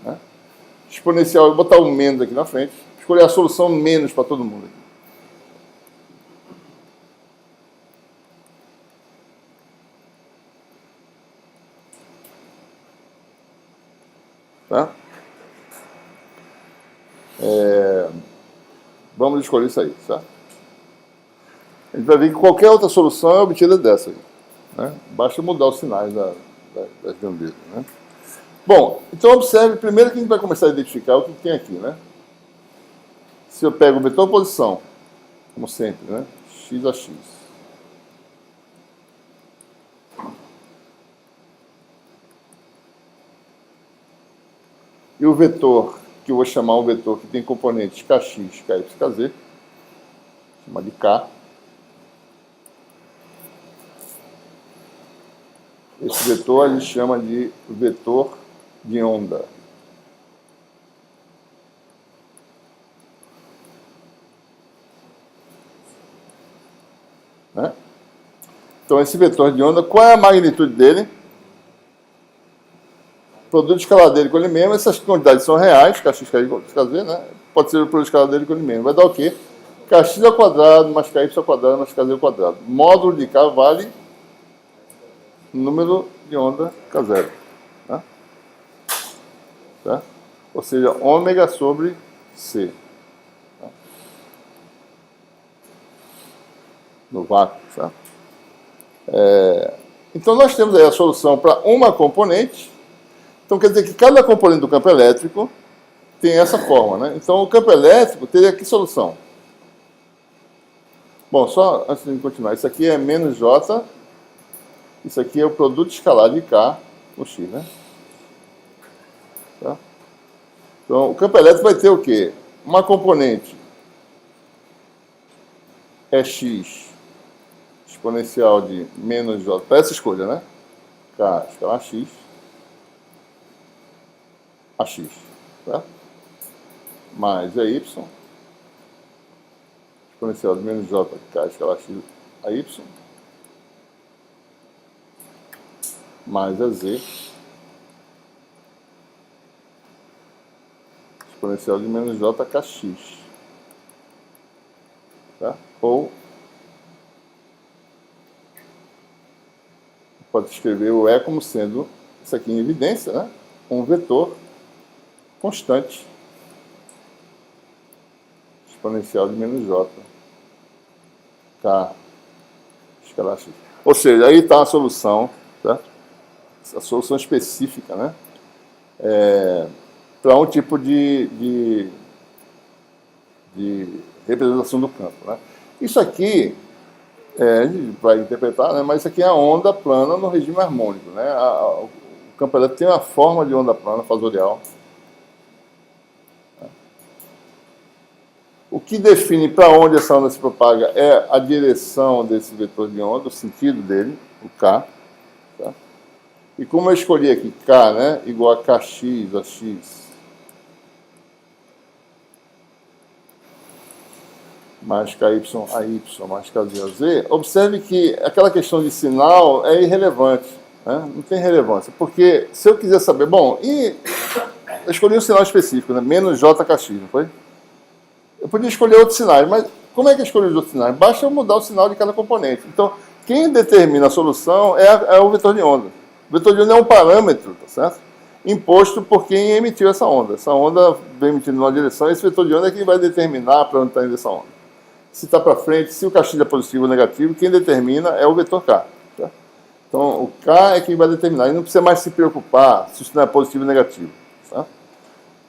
Né? Exponencial, eu vou botar o menos aqui na frente. Escolher a solução menos para todo mundo aqui. Tá? Vamos escolher isso aí, certo? A gente vai ver que qualquer outra solução é obtida dessa aí, né? Basta mudar os sinais das gambezas, né? Bom, então observe primeiro que a gente vai começar a identificar o que tem aqui, né? Se eu pego o vetor posição, como sempre, né? X a X. E o vetor, que eu vou chamar um vetor que tem componentes kx, ky, kz, chama de K. Esse vetor a gente chama de vetor de onda. Né? Então, esse vetor de onda, qual é a magnitude dele? Produto escalar dele com ele mesmo, essas quantidades são reais, kx, ky, kz, né? Pode ser o produto escalar dele com ele mesmo. Vai dar o quê? Kx ao quadrado mais ky ao quadrado mais kz ao quadrado. Módulo de K vale número de onda K0. Né? Tá? Ou seja, ômega sobre C. Tá? No vácuo. Tá? Então, nós temos aí a solução para uma componente. Então, quer dizer que cada componente do campo elétrico tem essa forma, né? Então, o campo elétrico teria que solução? Bom, só antes de continuar, isso aqui é menos J, isso aqui é o produto escalar de K com X, né? Tá? Então, o campo elétrico vai ter o quê? Uma componente é X exponencial de menos J, para essa escolha, né? K escalar X, AX, tá? Mais EY, exponencial de menos J, K escalar X, AY, mais EZ, exponencial de menos J, KX, tá? Ou pode escrever o E como sendo, isso aqui em evidência, né? Um vetor constante exponencial de menos J, K escalar X. Ou seja, aí está a solução, tá? A solução específica, né? Para um tipo de representação do campo, né? Isso aqui, a gente vai interpretar, né? Mas isso aqui é a onda plana no regime harmônico, né? O campo elétrico tem uma forma de onda plana fasorial. O que define para onde essa onda se propaga é a direção desse vetor de onda, o sentido dele, o K. Tá? E como eu escolhi aqui K, né, igual a Kx a X, mais KY a Y, mais KZ a Z, observe que aquela questão de sinal é irrelevante, né? Não tem relevância. Porque se eu quiser saber, bom, eu escolhi um sinal específico, né, menos JKX, não foi? Eu podia escolher outros sinais, mas como é que eu escolhi os outros sinais? Basta eu mudar o sinal de cada componente. Então, quem determina a solução é o vetor de onda. O vetor de onda é um parâmetro, tá certo? Imposto por quem emitiu essa onda. Essa onda vem emitindo numa direção, esse vetor de onda é quem vai determinar para onde está indo essa onda. Se está para frente, se o KX é positivo ou negativo, quem determina é o vetor K. Tá? Então, o K é quem vai determinar. E não precisa mais se preocupar se isso não é positivo ou negativo. Tá?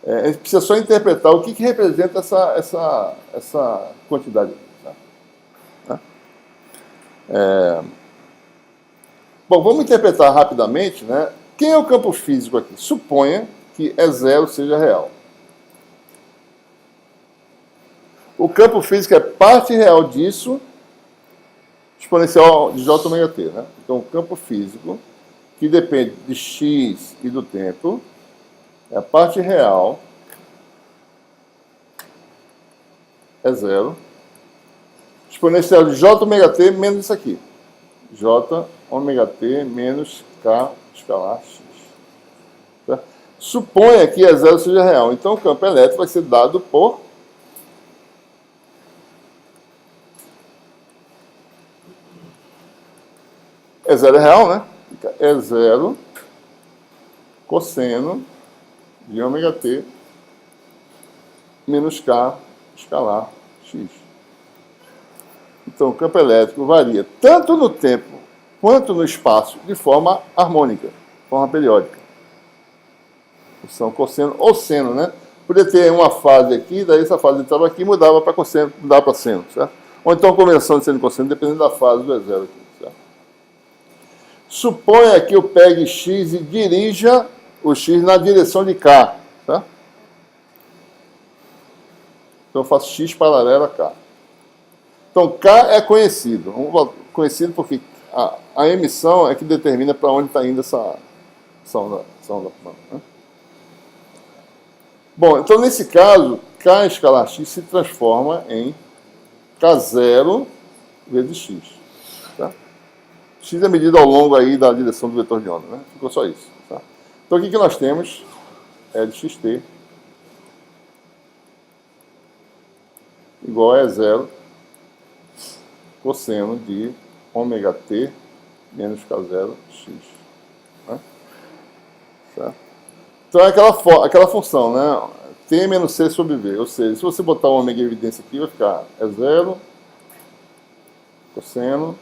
A gente precisa só interpretar o que representa essa quantidade. Tá? Bom, vamos interpretar rapidamente, né? Quem é o campo físico aqui? Suponha que E0 seja real. O campo físico é parte real disso, exponencial de J ômega T. Né? Então, o campo físico, que depende de x e do tempo, é a parte real, é zero, exponencial de J ômega T menos isso aqui. J ômega T menos K escalar X. Tá? Suponha que E0 seja real. Então, o campo elétrico vai ser dado por E0 é real, né? Fica E0 cosseno de ômega T menos K escalar x. Então, o campo elétrico varia tanto no tempo quanto no espaço de forma harmônica, forma periódica. Função cosseno ou seno, né? Podia ter uma fase aqui, daí essa fase entrava aqui e mudava para cosseno, mudava para seno, certo? Ou então conversão de seno e cosseno, dependendo da fase do E0 aqui, certo? Suponha que eu pegue x e dirija o x na direção de K, tá? Então eu faço x paralelo a K. Então K é conhecido. Conhecido porque a emissão é que determina para onde está indo essa onda. Né? Bom, então nesse caso, K escalar x se transforma em K0 vezes x. Tá? X é medido ao longo aí da direção do vetor de onda, né? Ficou só isso. Tá? Então o que nós temos? L xt igual a E0 cosseno de ômega t menos K0 x. Né? Certo? Então é aquela função, né? T menos C sobre V. Ou seja, se você botar o ômega em evidência aqui, vai ficar E0 cosseno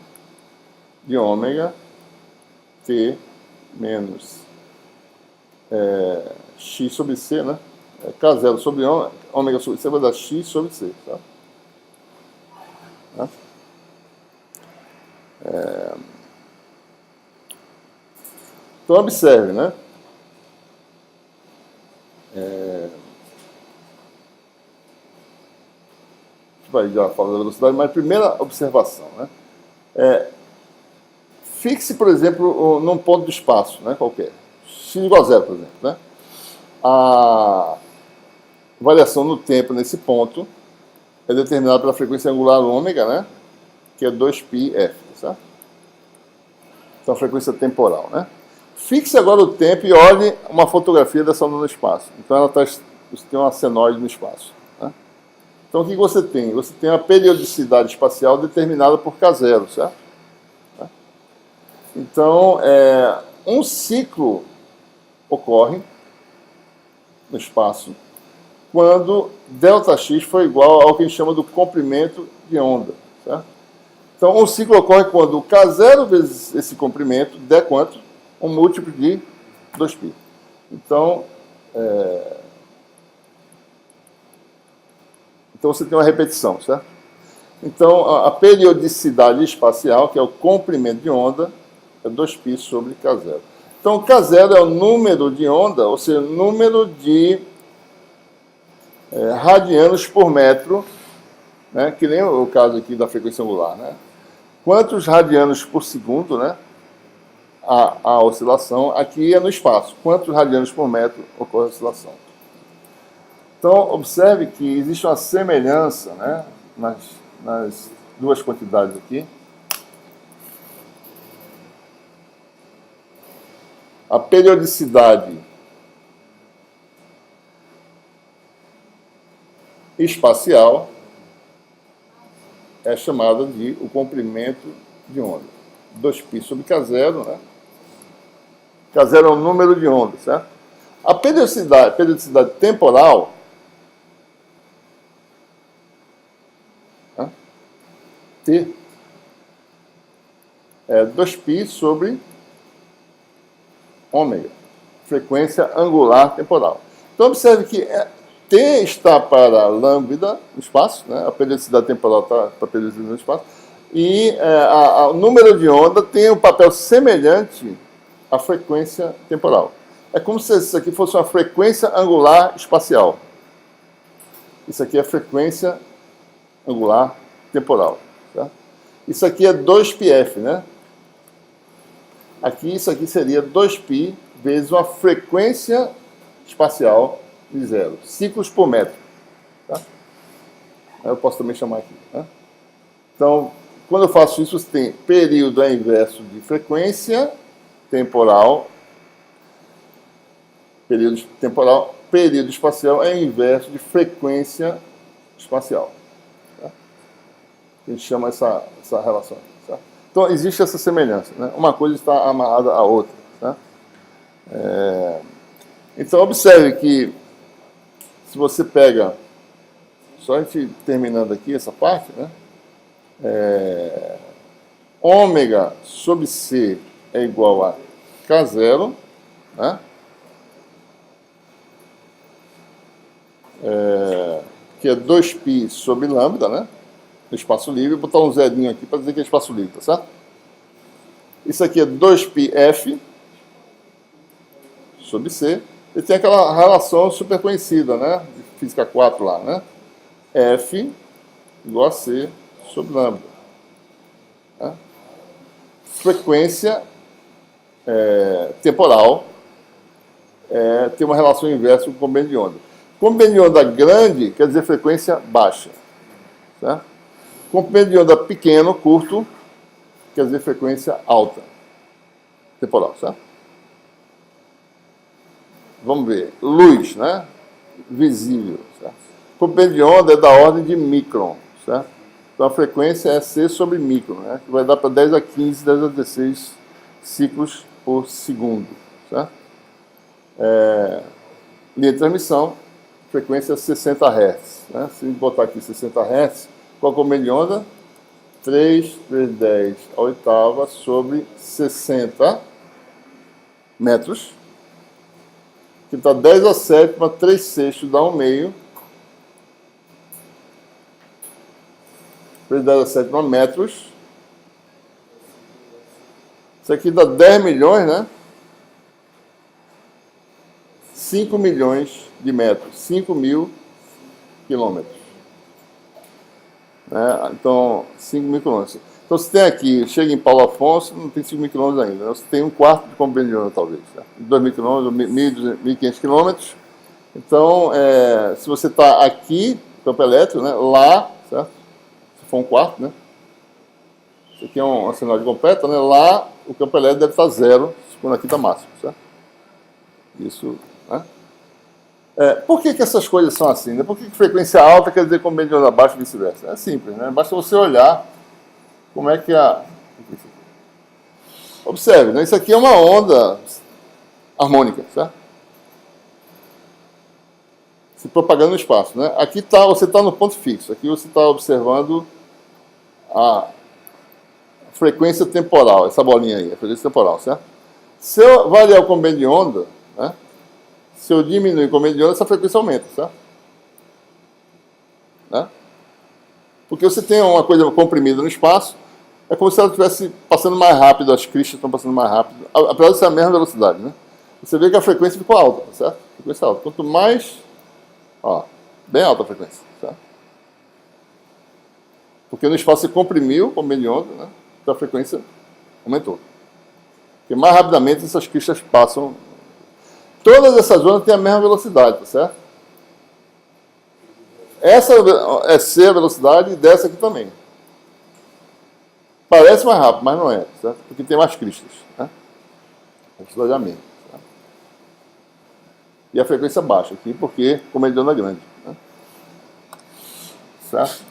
de ômega T menos x sobre C, né? K0 sobre ômega sobre C vai dar x sobre C. Tá? Né? Então observe, né? Vai já falar da velocidade, mas primeira observação, né? Fixe, por exemplo, num ponto do espaço, né? Qualquer. X igual a 0, por exemplo, né? A variação no tempo nesse ponto é determinada pela frequência angular ômega, né? Que é 2πf, certo? Então, a frequência temporal, né? Fixe agora o tempo e olhe uma fotografia dessa onda no espaço. Então, ela tem uma senoide no espaço. Né? Então, o que você tem? Você tem a periodicidade espacial determinada por K0, certo? Então, um ciclo ocorre no espaço quando ΔX for igual ao que a gente chama do comprimento de onda, certo? Então, um ciclo ocorre quando o K0 vezes esse comprimento der quanto? Um múltiplo de 2π. Então, então você tem uma repetição, certo? Então, a periodicidade espacial, que é o comprimento de onda, é 2π sobre K0. Então, K0 é o número de onda, ou seja, o número de radianos por metro, né? Que nem o caso aqui da frequência angular, né? Quantos radianos por segundo, né? A oscilação, aqui é no espaço. Quantos radianos por metro ocorre a oscilação? Então, observe que existe uma semelhança, né? Nas duas quantidades aqui. A periodicidade espacial é chamada de o comprimento de onda. 2π sobre K0, né? K0 é o número de onda, certo? A periodicidade temporal, né? T, é 2π sobre ômega, frequência angular temporal. Então, observe que T está para lambda no espaço, né? A periodicidade temporal está para a periodicidade no espaço, e o número de onda tem um papel semelhante à frequência temporal. É como se isso aqui fosse uma frequência angular espacial. Isso aqui é frequência angular temporal. Tá? Isso aqui é 2πf, né? Aqui, isso aqui seria 2π vezes uma frequência espacial de 0. Ciclos por metro. Tá? Eu posso também chamar aqui. Tá? Então, quando eu faço isso, você tem período é inverso de frequência temporal. Período temporal, período espacial é inverso de frequência espacial. Tá? A gente chama essa relação. Tá? Então, existe essa semelhança. Né? Uma coisa está amarrada à outra. Tá? Então, observe que se você pega só a gente terminando aqui essa parte, né? Ômega sobre C é igual a K0, né? Que é 2π sobre lambda, né? No espaço livre, vou botar um zerinho aqui para dizer que é espaço livre, tá certo? Isso aqui é 2πf sobre C. E tem aquela relação super conhecida, né? De física 4 lá, né? F igual a C sobre lambda. Né? Frequência temporal tem uma relação inversa com o comprimento de onda. Comprimento de onda grande quer dizer frequência baixa. Certo? Comprimento de onda pequeno, curto, quer dizer frequência alta. Temporal, certo? Vamos ver. Luz, né? Visível. Certo? Comprimento de onda é da ordem de micron, certo? Então a frequência é C sobre micron, né? Que vai dar para 10 a 15, 10 a 16 ciclos por segundo, certo? Linha de transmissão, frequência 60 Hz. Né? Se a gente botar aqui 60 Hz, qual é o comprimento de onda? 3 vezes 10 a oitava sobre 60 metros, que está 10 a sétima, 3 sextos dá 1 meio, vezes 10 a sétima metros. Isso aqui dá 10 milhões, né? 5 milhões de metros, 5 mil quilômetros. Né? Então, 5 mil quilômetros. Então, você tem aqui, chega em Paulo Afonso, não tem 5 mil quilômetros ainda. Né? Você tem um quarto de comprimento de onda, talvez. Né? 2 mil quilômetros, 1.500 quilômetros. Então, se você está aqui, campo elétrico, né? Lá, certo? Se for um quarto, né? Isso aqui é uma sinal de completa, né? Lá, o campo elétrico deve estar zero, quando aqui está máximo, certo? Isso, né? Por que essas coisas são assim? Né? Por que frequência alta quer dizer comprimento de onda baixa e vice-versa? É simples, né? Basta você olhar como é que Observe, né? Isso aqui é uma onda harmônica, certo? Se propagando no espaço, né? Aqui você está no ponto fixo. Aqui você está observando a frequência temporal, essa bolinha aí, a frequência temporal, certo? Se eu variar o comprimento de onda, né? Se eu diminuir o comprimento de onda, essa frequência aumenta, certo? Né? Porque você tem uma coisa comprimida no espaço, é como se ela estivesse passando mais rápido, as cristas estão passando mais rápido, apesar de ser a mesma velocidade, né? Você vê que a frequência ficou alta, certo? Frequência alta. Quanto mais, bem alta a frequência, certo? Porque no espaço se comprimiu o comprimento de onda, né? Então a frequência aumentou. Porque mais rapidamente essas cristas passam. Todas essas zonas têm a mesma velocidade, tá certo? Essa é C a velocidade e dessa aqui também. Parece mais rápido, mas não é, certo? Porque tem mais cristas, né? A velocidade é a mesma. Certo? E a frequência baixa aqui, porque o comprimento de onda é grande. Né? Certo?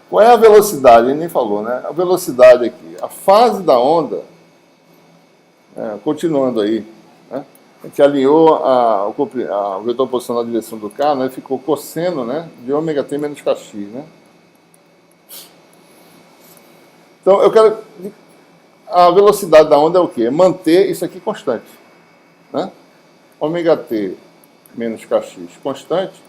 Qual é a velocidade? Ele nem falou, né? A velocidade aqui. A fase da onda, continuando aí, né? A gente alinhou o vetor posicional na direção do K, né? Ficou cosseno, né? De ômega t menos kx, né? Então, eu quero... A velocidade da onda é o quê? É manter isso aqui constante, né? Ômega t menos kx constante.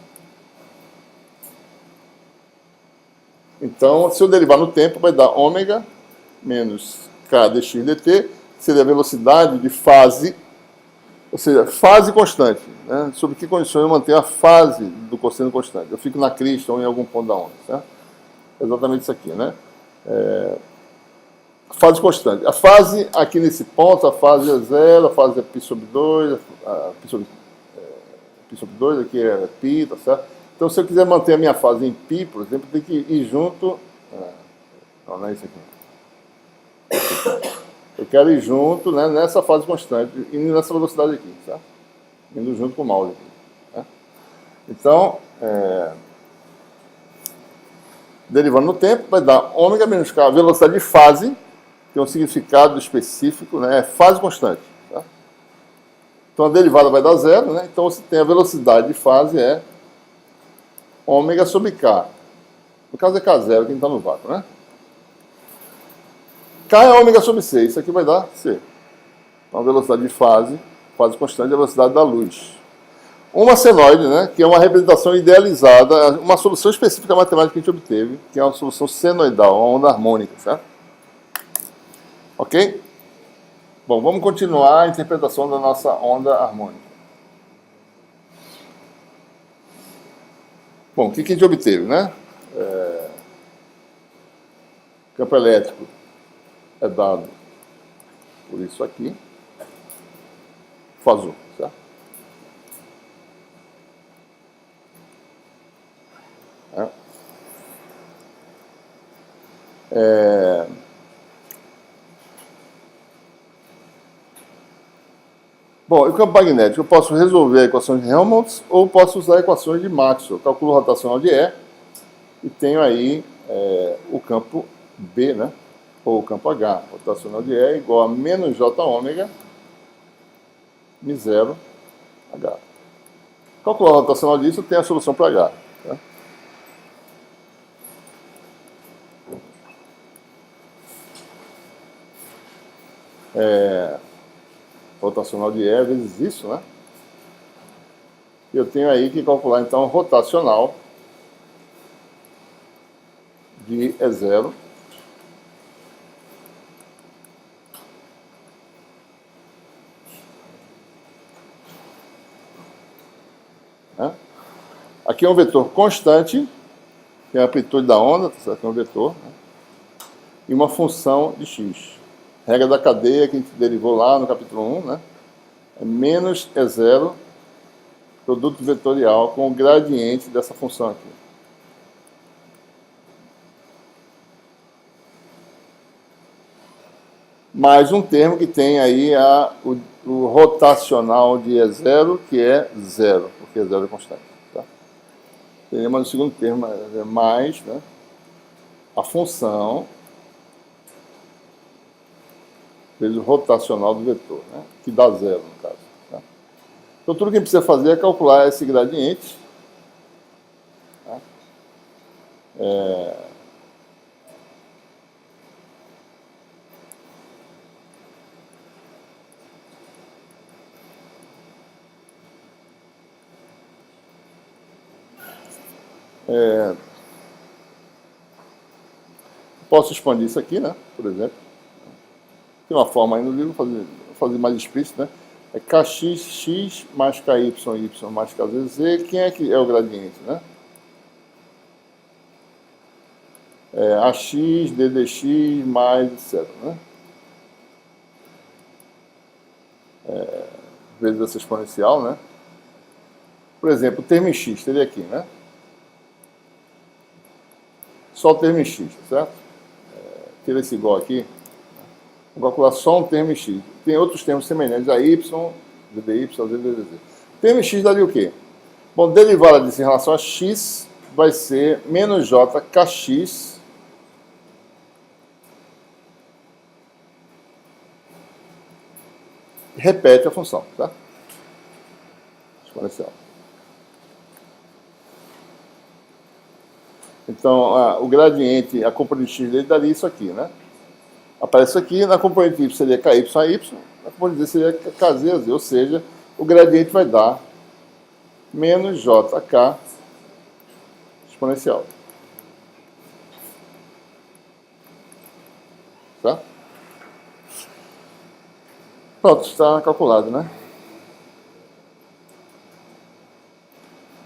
Então, se eu derivar no tempo, vai dar ômega menos k dx dt, que seria a velocidade de fase, ou seja, fase constante. Né? Sob que condições eu mantenho a fase do cosseno constante? Eu fico na crista ou em algum ponto da onda. Certo? Exatamente isso aqui, né? Fase constante. A fase, aqui nesse ponto, a fase é zero, a fase é π sobre 2, π sobre 2, aqui é π, tá certo? Então, se eu quiser manter a minha fase em π, por exemplo, eu tenho que ir junto... não é isso aqui. Eu quero ir junto, né, nessa fase constante, indo nessa velocidade aqui, certo? Indo junto com o mouse aqui. Né? Então, derivando no tempo, vai dar ômega menos k, a velocidade de fase, que é um significado específico, né, é fase constante. Tá? Então a derivada vai dar zero, né? Então você tem a velocidade de fase é ômega sobre K. No caso é K0, quem está no vácuo, né? K é ômega sobre C, isso aqui vai dar C. Então a velocidade de fase constante é a velocidade da luz. Uma senoide, né, que é uma representação idealizada, uma solução específica matemática que a gente obteve, que é uma solução senoidal, uma onda harmônica, certo? Ok? Bom, vamos continuar a interpretação da nossa onda harmônica. Bom, o que a gente obteve, né? Campo elétrico é dado por isso aqui, fazor, certo? Bom, e o campo magnético? Eu posso resolver equações de Helmholtz ou posso usar equações de Maxwell. Calculo rotacional de E e tenho aí o campo B, né? Ou o campo H. Rotacional de E é igual a menos J ômega μ0 H. Calcular a rotacional disso, tem a solução para H. Tá? Rotacional de E vezes isso, né? E eu tenho aí que calcular, então, rotacional de E0 né? Aqui é um vetor constante, que é a amplitude da onda, tá certo? É um vetor, né? E uma função de x. Regra da cadeia que a gente derivou lá no capítulo 1, né? É menos E0, produto vetorial com o gradiente dessa função aqui. Mais um termo que tem aí o rotacional de E0, que é zero, porque E0 é constante. Tá? Teremos no segundo termo, mais, né? A função vezes o rotacional do vetor, né? Que dá zero, no caso. Tá? Então, tudo que a gente precisa fazer é calcular esse gradiente. Tá? Posso expandir isso aqui, né? Por exemplo. Tem uma forma aí no livro, vou fazer mais explícito, né? É kx mais ky, y mais kz. Quem é que é o gradiente, né? É ax ddx mais etc, né? Vezes essa exponencial, né? Por exemplo, o termo x teria aqui, né? Só o termo x, certo? Tira esse igual aqui. Vou calcular só um termo x. Tem outros termos semelhantes a y, ddy, dz. Termo x daria o quê? Bom, derivada disso em relação a x vai ser menos j kx repete a função, tá? Exponencial. Então, o gradiente, a componente x dele daria isso aqui, né? Aparece aqui, na componente y seria ky a y, na componente z seria kz a z, ou seja, o gradiente vai dar menos jk exponencial. Tá? Pronto, está calculado, né?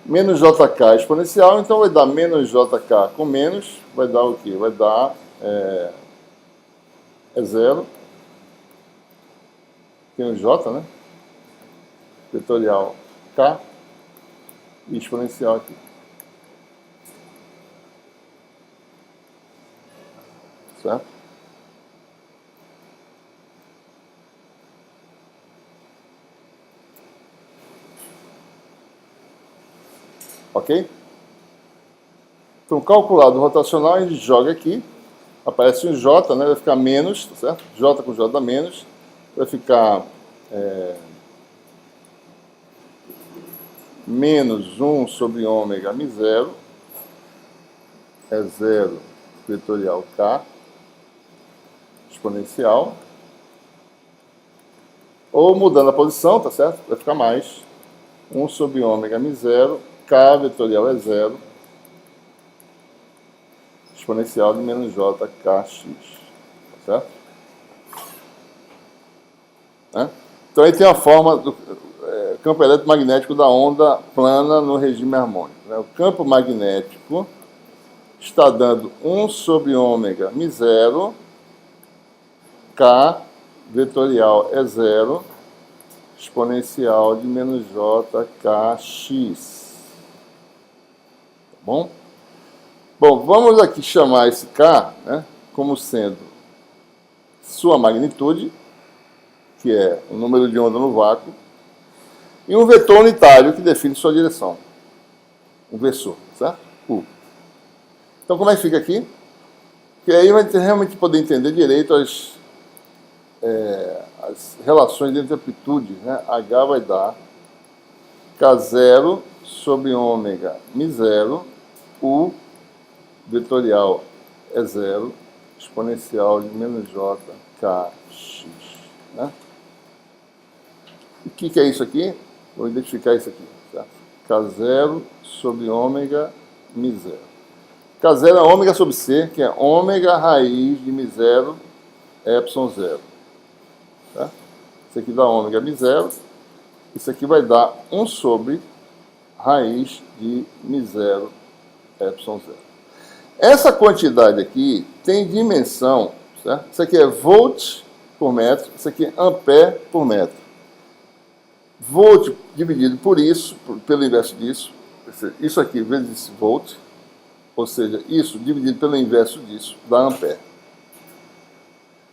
Menos jk exponencial, então vai dar menos jk com menos, vai dar o quê? Vai dar zero. Tem o j, né? Vetorial k e exponencial aqui. Certo? Ok? Então, calculado o rotacional, a gente joga aqui. Aparece um J, né? Vai ficar menos, tá certo? J com J dá menos. Vai ficar menos 1 sobre ômega μ0 é 0 vetorial K exponencial. Ou mudando a posição, tá certo? Vai ficar mais 1 sobre ômega μ0, K vetorial é 0, exponencial de menos jkx, tá certo? Né? Então aí tem a forma do campo eletromagnético da onda plana no regime harmônico. Né? O campo magnético está dando 1 sobre ômega μ0, K vetorial é 0, exponencial de menos jkx. Tá bom? Bom, vamos aqui chamar esse K, né, como sendo sua magnitude, que é o número de onda no vácuo, e um vetor unitário que define sua direção. Um versor, certo? U. Então, como é que fica aqui? Porque aí vai realmente poder entender direito as relações entre amplitudes, né? H vai dar K0 sobre ômega μ0, U vetorial é 0, exponencial de menos jkx. Né? O que é isso aqui? Vou identificar isso aqui. Certo? K0 sobre ômega μ0. K0 é ômega sobre C, que é ômega raiz de μ0 epsilon 0. Tá? Isso aqui dá ômega μ0. Isso aqui vai dar 1 sobre raiz de μ0 epsilon 0. Essa quantidade aqui tem dimensão, certo? Isso aqui é volt por metro, isso aqui é ampere por metro. Volt dividido por isso, pelo inverso disso, isso aqui vezes esse volt, ou seja, isso dividido pelo inverso disso, dá ampere.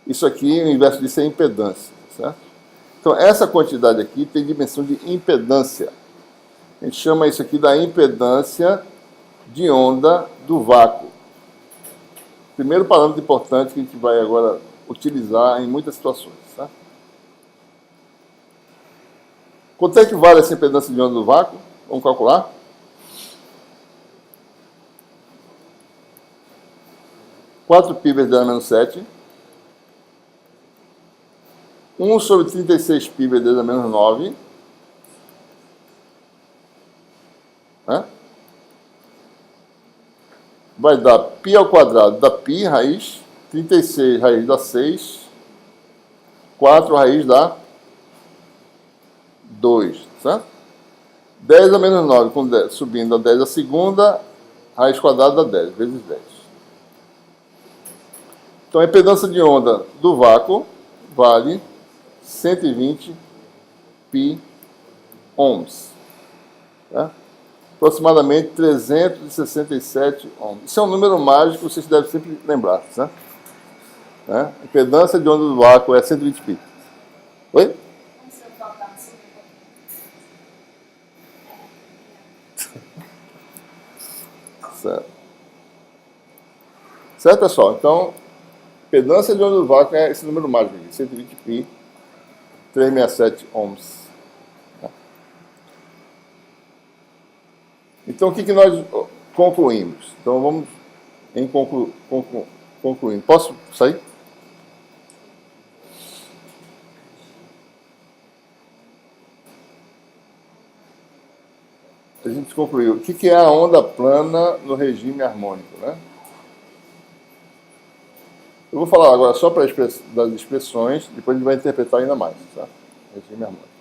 Isso aqui, o inverso disso é impedância, certo? Então, essa quantidade aqui tem dimensão de impedância. A gente chama isso aqui da impedância de onda do vácuo. Primeiro parâmetro importante que a gente vai agora utilizar em muitas situações. Tá? Quanto é que vale essa impedância de onda do vácuo? Vamos calcular? Quatro π vezes 10 a menos 7. 1 sobre 36 π vezes 10 a menos 9. Né? Vai dar π ao quadrado da π raiz, 36 raiz dá 6, 4 raiz dá 2, certo? 10 a menos 9, com 10, subindo a 10 a segunda, raiz quadrada dá 10, vezes 10. Então a impedância de onda do vácuo vale 120 π ohms. Tá? Aproximadamente 367 ohms. Isso é um número mágico que vocês devem sempre lembrar, certo? A impedância de onda do vácuo é 120 π. Oi? Certo. Certo, pessoal? Então, impedância de onda do vácuo é esse número mágico aqui, 120 π, 367 ohms. Então, o que nós concluímos? Então, vamos concluindo. Posso sair? A gente concluiu. O que é a onda plana no regime harmônico, né? Eu vou falar agora só das expressões, depois a gente vai interpretar ainda mais, tá? Regime harmônico.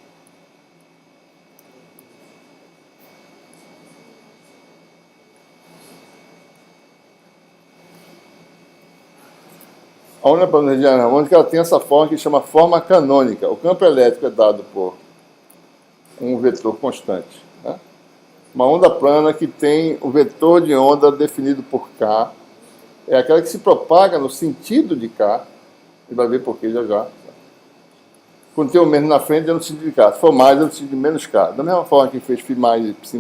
A onda plana no regime harmônico ela tem essa forma que chama forma canônica. O campo elétrico é dado por um vetor constante. Né? Uma onda plana que tem o vetor de onda definido por K, é aquela que se propaga no sentido de K, e vai ver por que já já. Quando tem o menos na frente, é no sentido de K. Se for mais, é no sentido de menos K. Da mesma forma que fez φ mais e ψ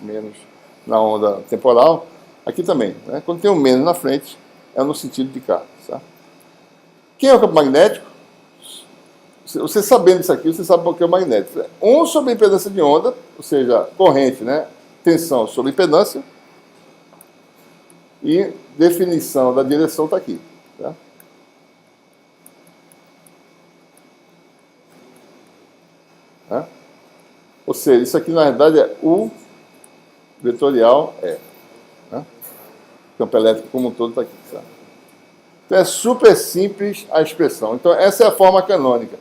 menos na onda temporal, aqui também. Né? Quando tem o menos na frente, é no sentido de K. Certo? Quem é o campo magnético? Você sabendo isso aqui, você sabe o que é o magnético. 1 sobre a impedância de onda, ou seja, corrente, né? Tensão sobre impedância. E definição da direção está aqui. Tá? Tá? Ou seja, isso aqui na verdade é U vetorial E. Tá? O campo elétrico como um todo está aqui. Tá? Então é super simples a expressão. Então essa é a forma canônica.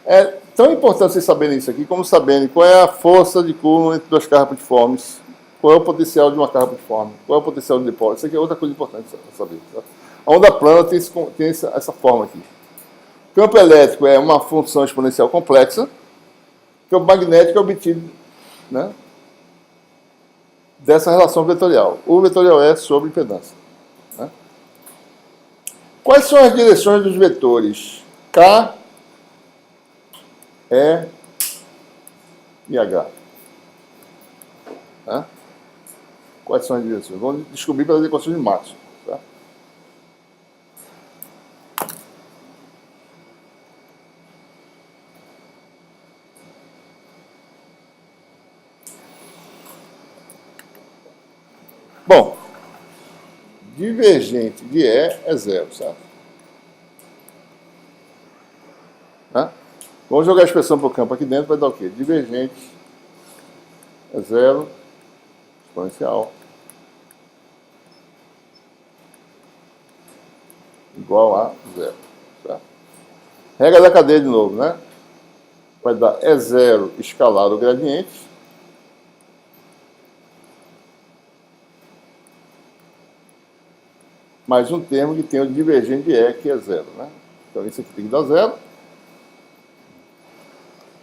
É tão importante vocês saberem isso aqui, como saberem qual é a força de Coulomb entre duas cargas pontiformes, qual é o potencial de uma carga pontiforme, qual é o potencial de depósito. Isso aqui é outra coisa importante para saber. Tá? A onda plana tem essa forma aqui. O campo elétrico é uma função exponencial complexa. O campo magnético é obtido, né, dessa relação vetorial. O vetorial é sobre impedância. Né? Quais são as direções dos vetores K, E e H? Né? Quais são as direções? Vamos descobrir pelas equações de Maxwell. Tá? Bom, divergente de E é zero, certo? Tá? Vamos jogar a expressão para o campo aqui dentro, vai dar o quê? Divergente é zero, exponencial, igual a zero. Certo? Regra da cadeia de novo, né? Vai dar E0 escalar o gradiente mais um termo que tem o divergente de E, que é zero. Né? Então isso aqui tem que dar zero.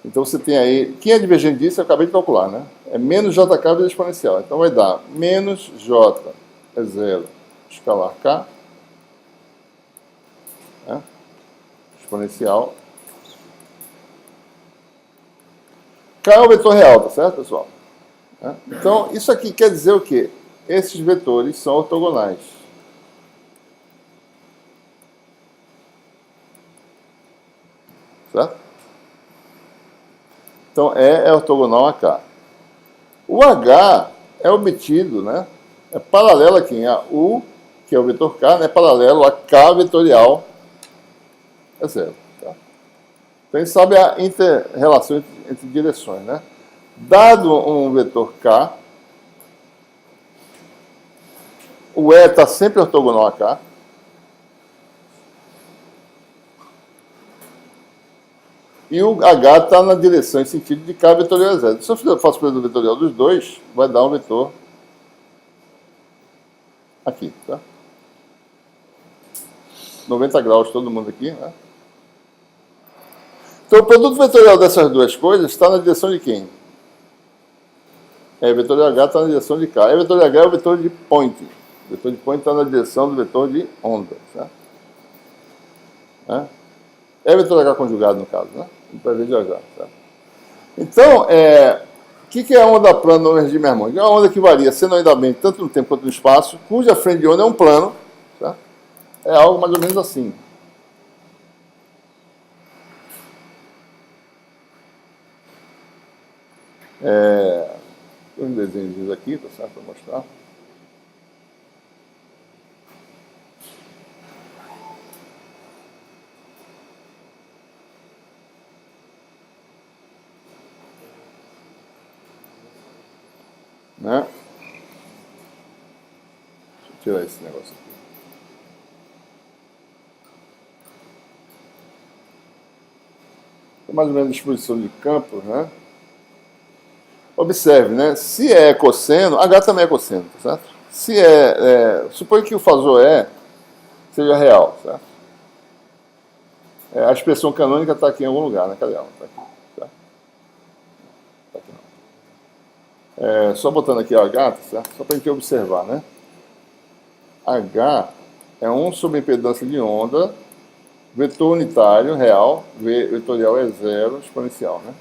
Então você tem aí, quem é divergente disso, eu acabei de calcular, né? É menos JK vezes exponencial. Então vai dar menos J é zero escalar K, né? Exponencial. K é o vetor real, tá certo, pessoal? Né? Então isso aqui quer dizer o quê? Esses vetores são ortogonais. Certo? Então, E é ortogonal a K. O H é obtido, né? É paralelo aqui a U, que é o vetor K, né? Paralelo a K vetorial é zero. Tá? Então, a gente sabe a inter-relação entre direções, né? Dado um vetor K, o E está sempre ortogonal a K. E o H está na direção em sentido de K vetorial zero. Se eu faço o produto vetorial dos dois, vai dar um vetor aqui, tá? 90 graus todo mundo aqui, né? Então o produto vetorial dessas duas coisas está na direção de quem? O vetorial H está na direção de K. O vetorial H é o vetor de point. O vetor de point está na direção do vetor de onda, certo? É o vetor H conjugado, no caso, né? Vai ver já já. Tá? Então, o que é a onda plana no regime harmônico? É uma onda que varia senoidamente tanto no tempo quanto no espaço, cuja frente de onda é um plano. Tá? É algo mais ou menos assim. Tem uns desenhos aqui, tá certo? Para mostrar. Né? Deixa eu tirar esse negócio aqui. É mais ou menos a disposição de campos, né? Observe, né? Se é cosseno, H também é cosseno, tá certo? Se supõe que o fasor E seja real, certo? A expressão canônica está aqui em algum lugar, né? Cadê ela? Está aqui. Tá? Tá aqui não. Só botando aqui H, tá certo? Só para a gente observar, né? H é 1 sobre impedância de onda, vetor unitário, real, vetorial é zero, exponencial, né?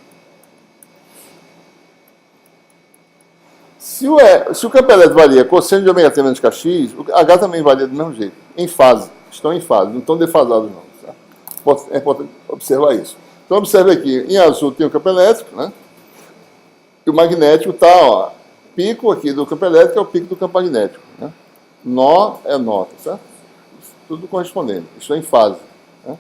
Se o campo elétrico varia cosseno de ômega t menos kx, o H também varia do mesmo jeito, em fase, estão em fase, não estão defasados não. Certo? É importante observar isso. Então, observe aqui, em azul tem o campo elétrico, né? E o magnético está, ó, pico aqui do campo elétrico é o pico do campo magnético, né? Nó é nó, tá certo? Tudo correspondendo, isso é em fase, né?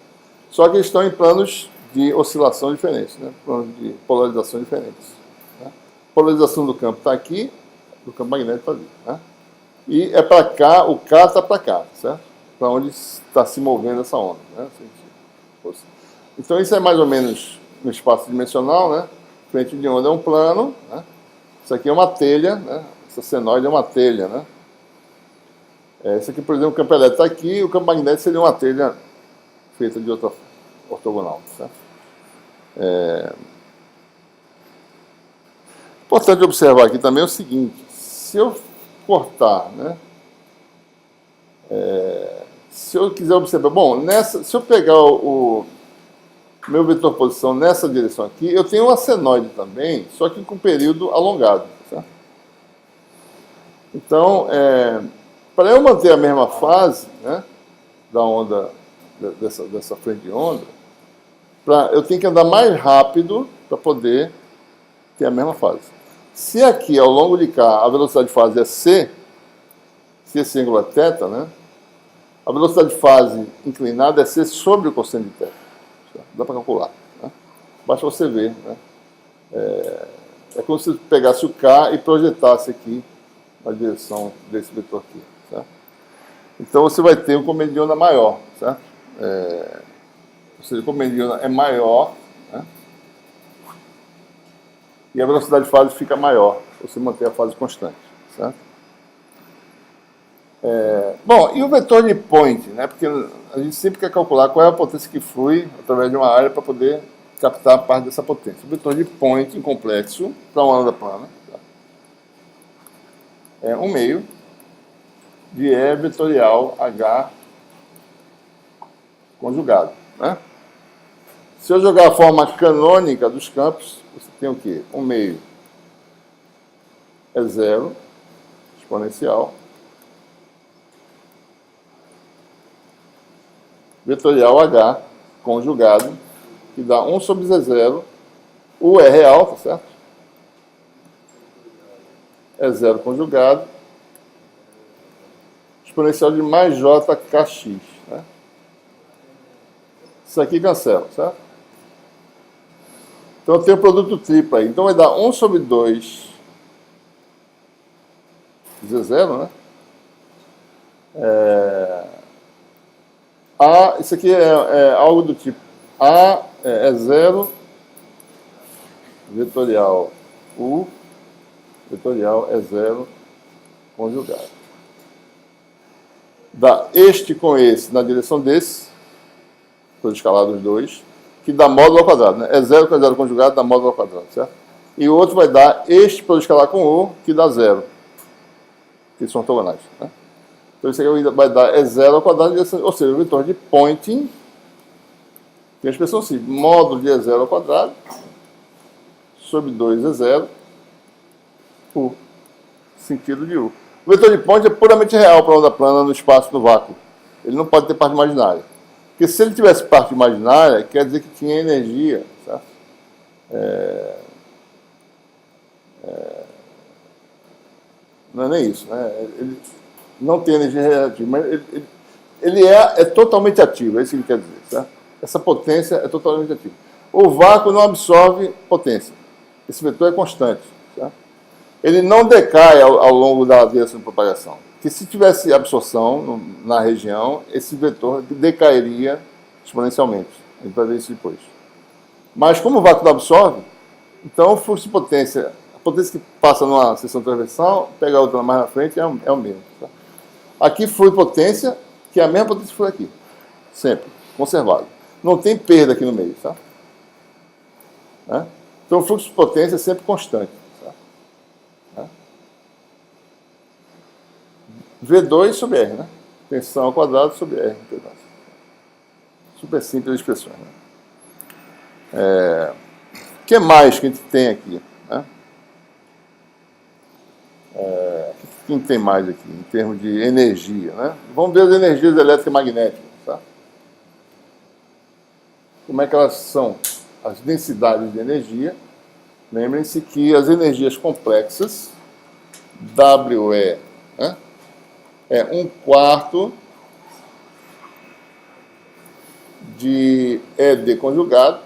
Só que eles estão em planos de oscilação diferentes, né? Planos de polarização diferentes, né? A polarização do campo está aqui, do campo magnético está ali, né? E é para cá, o K está para cá, certo? Para onde está se movendo essa onda, né? Então isso é mais ou menos no espaço dimensional, né? Frente de onda é um plano, né? Isso aqui é uma telha, né? Essa senoide é uma telha, né? Esse aqui, por exemplo, o campo elétrico está aqui, o campo magnético seria uma telha feita de outra ortogonal, certo? Importante observar aqui também é o seguinte: se eu cortar, né? Se eu quiser observar, bom, se eu pegar o meu vetor posição nessa direção aqui, eu tenho uma senoide também, só que com período alongado, certo? Então, para eu manter a mesma fase, né, da onda, dessa frente de onda, eu tenho que andar mais rápido para poder ter a mesma fase. Se aqui, ao longo de cá, a velocidade de fase é c, se esse ângulo é θ, né, a velocidade de fase inclinada é c sobre o cosseno de θ. Dá para calcular, né? Basta você ver, né? É como se você pegasse o K e projetasse aqui na direção desse vetor aqui, certo? Então você vai ter um comando de onda maior, certo? Ou seja, o comando de onda é maior, né? E a velocidade de fase fica maior, você mantém a fase constante, certo? Bom, e o vetor de point, né? Porque a gente sempre quer calcular qual é a potência que flui através de uma área para poder captar parte dessa potência. O vetor de point em complexo para uma onda plana, tá? É 1 meio de E vetorial H conjugado, né? Se eu jogar a forma canônica dos campos, você tem o quê? 1 meio é 0, exponencial, vetorial H conjugado, que dá 1 sobre Z0, U é real, tá certo? É 0 conjugado, exponencial de mais JKX, né? Isso aqui cancela, certo? Então eu tenho o produto triplo aí. Então vai dar 1 sobre 2 Z0, né? Isso aqui é algo do tipo A é 0, vetorial U, vetorial é 0 conjugado. Dá este com esse na direção desse, coisa escalar dos dois, que dá módulo ao quadrado, né? É 0 com 0 conjugado, dá módulo ao quadrado, certo? E o outro vai dar este por escalar com U, que dá 0, que são ortogonais, né? Então isso aqui vai dar 0 ao quadrado, ou seja, o vetor de Poynting tem a expressão assim, módulo de E0 ao quadrado, sobre 2 é 0, U, sentido de U. O vetor de Poynting é puramente real para a onda plana no espaço, no vácuo. Ele não pode ter parte imaginária. Porque se ele tivesse parte imaginária, quer dizer que tinha energia, certo? Não é nem isso, né? Ele não tem energia relativa, mas ele é totalmente ativo, é isso que ele quer dizer, certo? Essa potência é totalmente ativa. O vácuo não absorve potência. Esse vetor é constante, certo? Ele não decai ao longo da direção de propagação. Porque se tivesse absorção na região, esse vetor decairia exponencialmente. A gente vai ver isso depois. Mas como o vácuo não absorve, então o fluxo de potência, a potência que passa numa seção transversal, pega a outra mais na frente, é o mesmo. Tá? Aqui flui potência, que é a mesma potência que flui aqui. Sempre, conservado. Não tem perda aqui no meio, tá? Né? Então o fluxo de potência é sempre constante. Tá? V2 sobre R, né? Tensão ao quadrado sobre R. Super simples a expressão. Né? O que mais que a gente tem aqui? Né? O que tem mais aqui, em termos de energia? Né? Vamos ver as energias elétricas e magnéticas. Tá? Como é que elas são? as densidades de energia. Lembrem-se que as energias complexas, WE, né, é 1/4 de ED conjugado,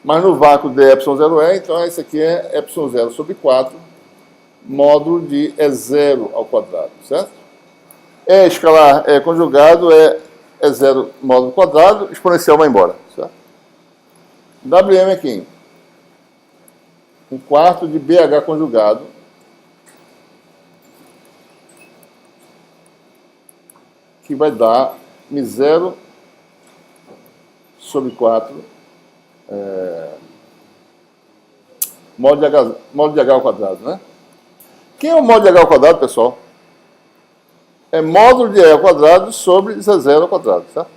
mas no vácuo de ε0E, então esse aqui é ε0 sobre 4, módulo de E0 ao quadrado, certo? E escalar E conjugado é E0 módulo quadrado, exponencial vai embora, certo? WM aqui, 1/4 de BH conjugado, que vai dar μ0 sobre 4 módulo de H ao quadrado, né? Quem é o módulo de H ao quadrado, pessoal? É módulo de E ao quadrado sobre Z0 ao quadrado, certo?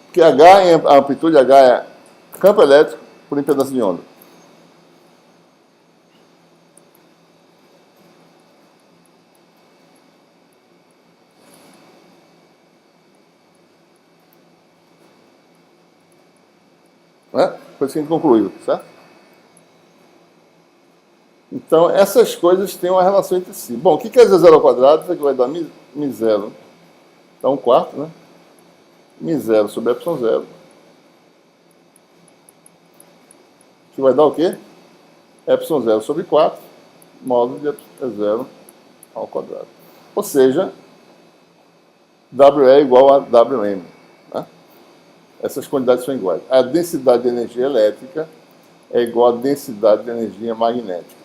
Porque H, a amplitude H é campo elétrico por impedância de onda. Né? Foi assim que concluiu, certo? Então, essas coisas têm uma relação entre si. Bom, o que é Z0 ao quadrado? Isso aqui vai dar μ0, dá 1/4, né? μ0 sobre ε0, que vai dar o quê? ε0 sobre 4, módulo de E0 ao quadrado. Ou seja, WE é igual a WM. Né? Essas quantidades são iguais. A densidade de energia elétrica é igual à densidade de energia magnética.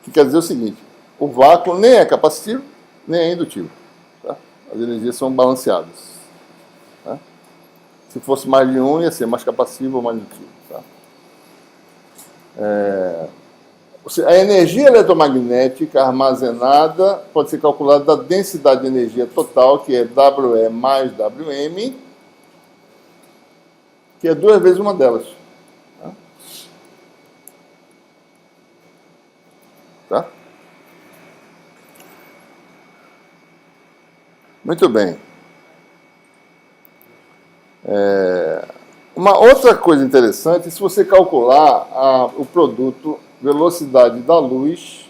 Que quer dizer o seguinte, o vácuo nem é capacitivo, nem é indutivo. Tá? As energias são balanceadas. Tá? Se fosse mais de um, ia ser mais capacitivo ou mais indutivo. Tá? A energia eletromagnética armazenada pode ser calculada da densidade de energia total, que é WE mais WM, que é 2 vezes uma delas. Tá? Muito bem. Uma outra coisa interessante, se você calcular o produto velocidade da luz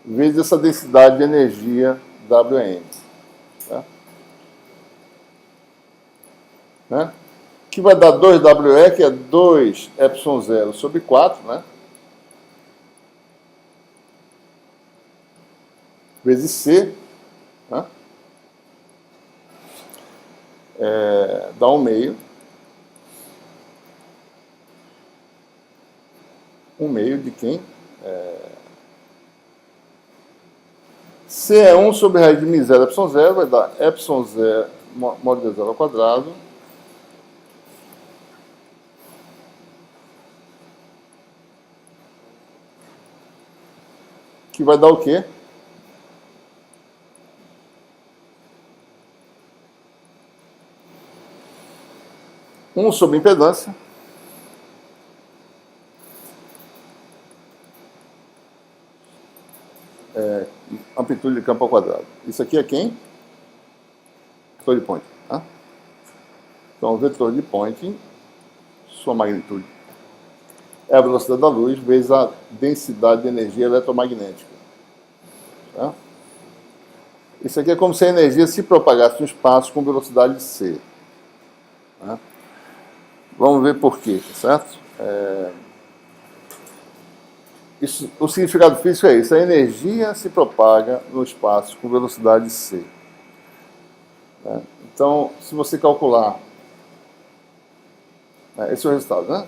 vezes essa densidade de energia WM. Tá? Né? Que vai dar 2WE, que é 2 ε0 sobre 4, né? Vezes C, né? Dá 1/2. 1/2 de quem? C é 1 sobre raiz de μ0 ε0, vai dar ε0 módulo de 0 ao quadrado. Que vai dar o quê? Um sobre impedância. Amplitude de campo ao quadrado. Isso aqui é quem? Vetor de Poynting. Tá? Então, o vetor de Poynting, sua magnitude, é a velocidade da luz vezes a densidade de energia eletromagnética. Tá? Isso aqui é como se a energia se propagasse no espaço com velocidade c. Tá? Vamos ver por quê, certo? O significado físico é isso. A energia se propaga no espaço com velocidade c. Tá? Então, se você calcular... esse é o resultado, né?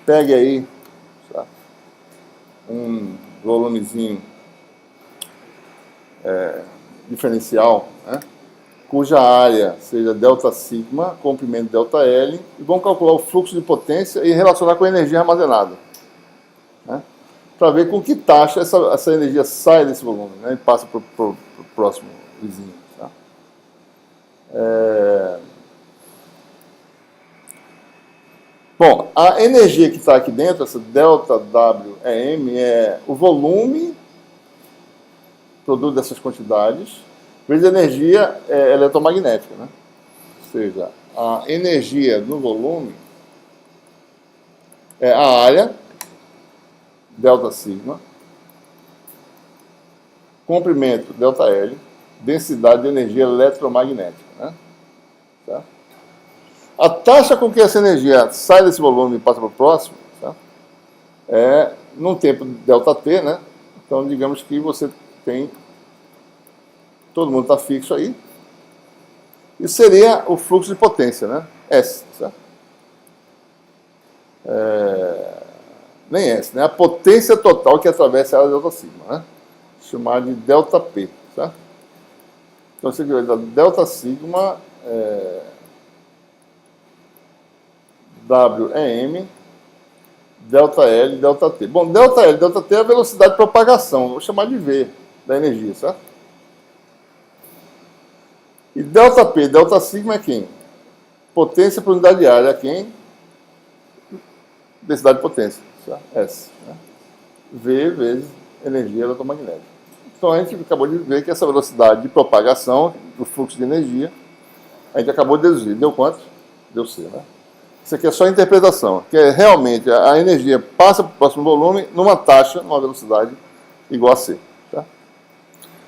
Pegue aí, tá, um volumezinho diferencial, né, cuja área seja delta sigma, comprimento delta L, e vamos calcular o fluxo de potência e relacionar com a energia armazenada. Né, para ver com que taxa essa energia sai desse volume, né, e passa para o próximo vizinho. Tá? Bom, a energia que está aqui dentro, essa ΔWEm, é o volume produto dessas quantidades, vezes a energia eletromagnética, né? Ou seja, a energia no volume é a área, delta sigma, comprimento, delta L, densidade de energia eletromagnética, né? Tá? A taxa com que essa energia sai desse volume e passa para o próximo, tá? É num tempo delta T, né? Então, digamos que você tem... Todo mundo está fixo aí. Isso seria o fluxo de potência, né? S, certo? Nem S, né? A potência total que atravessa a área delta sigma, né? Chamar de delta P, certo? Então, você vai dar delta sigma WEm, delta L, delta T. Bom, delta L, delta T é a velocidade de propagação, vou chamar de V da energia, certo? E delta P, delta sigma é quem? Potência por unidade de área é quem? Densidade de potência, certo? S. Né? V vezes energia eletromagnética. Então a gente acabou de ver que essa velocidade de propagação do fluxo de energia, a gente acabou de deduzir. Deu quanto? Deu C, né? Isso aqui é só interpretação, que é realmente a energia passa para o próximo volume numa taxa, numa velocidade igual a C. Tá?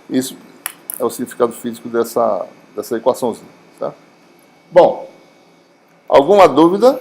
Isso é o significado físico dessa equaçãozinha. Tá? Bom, alguma dúvida?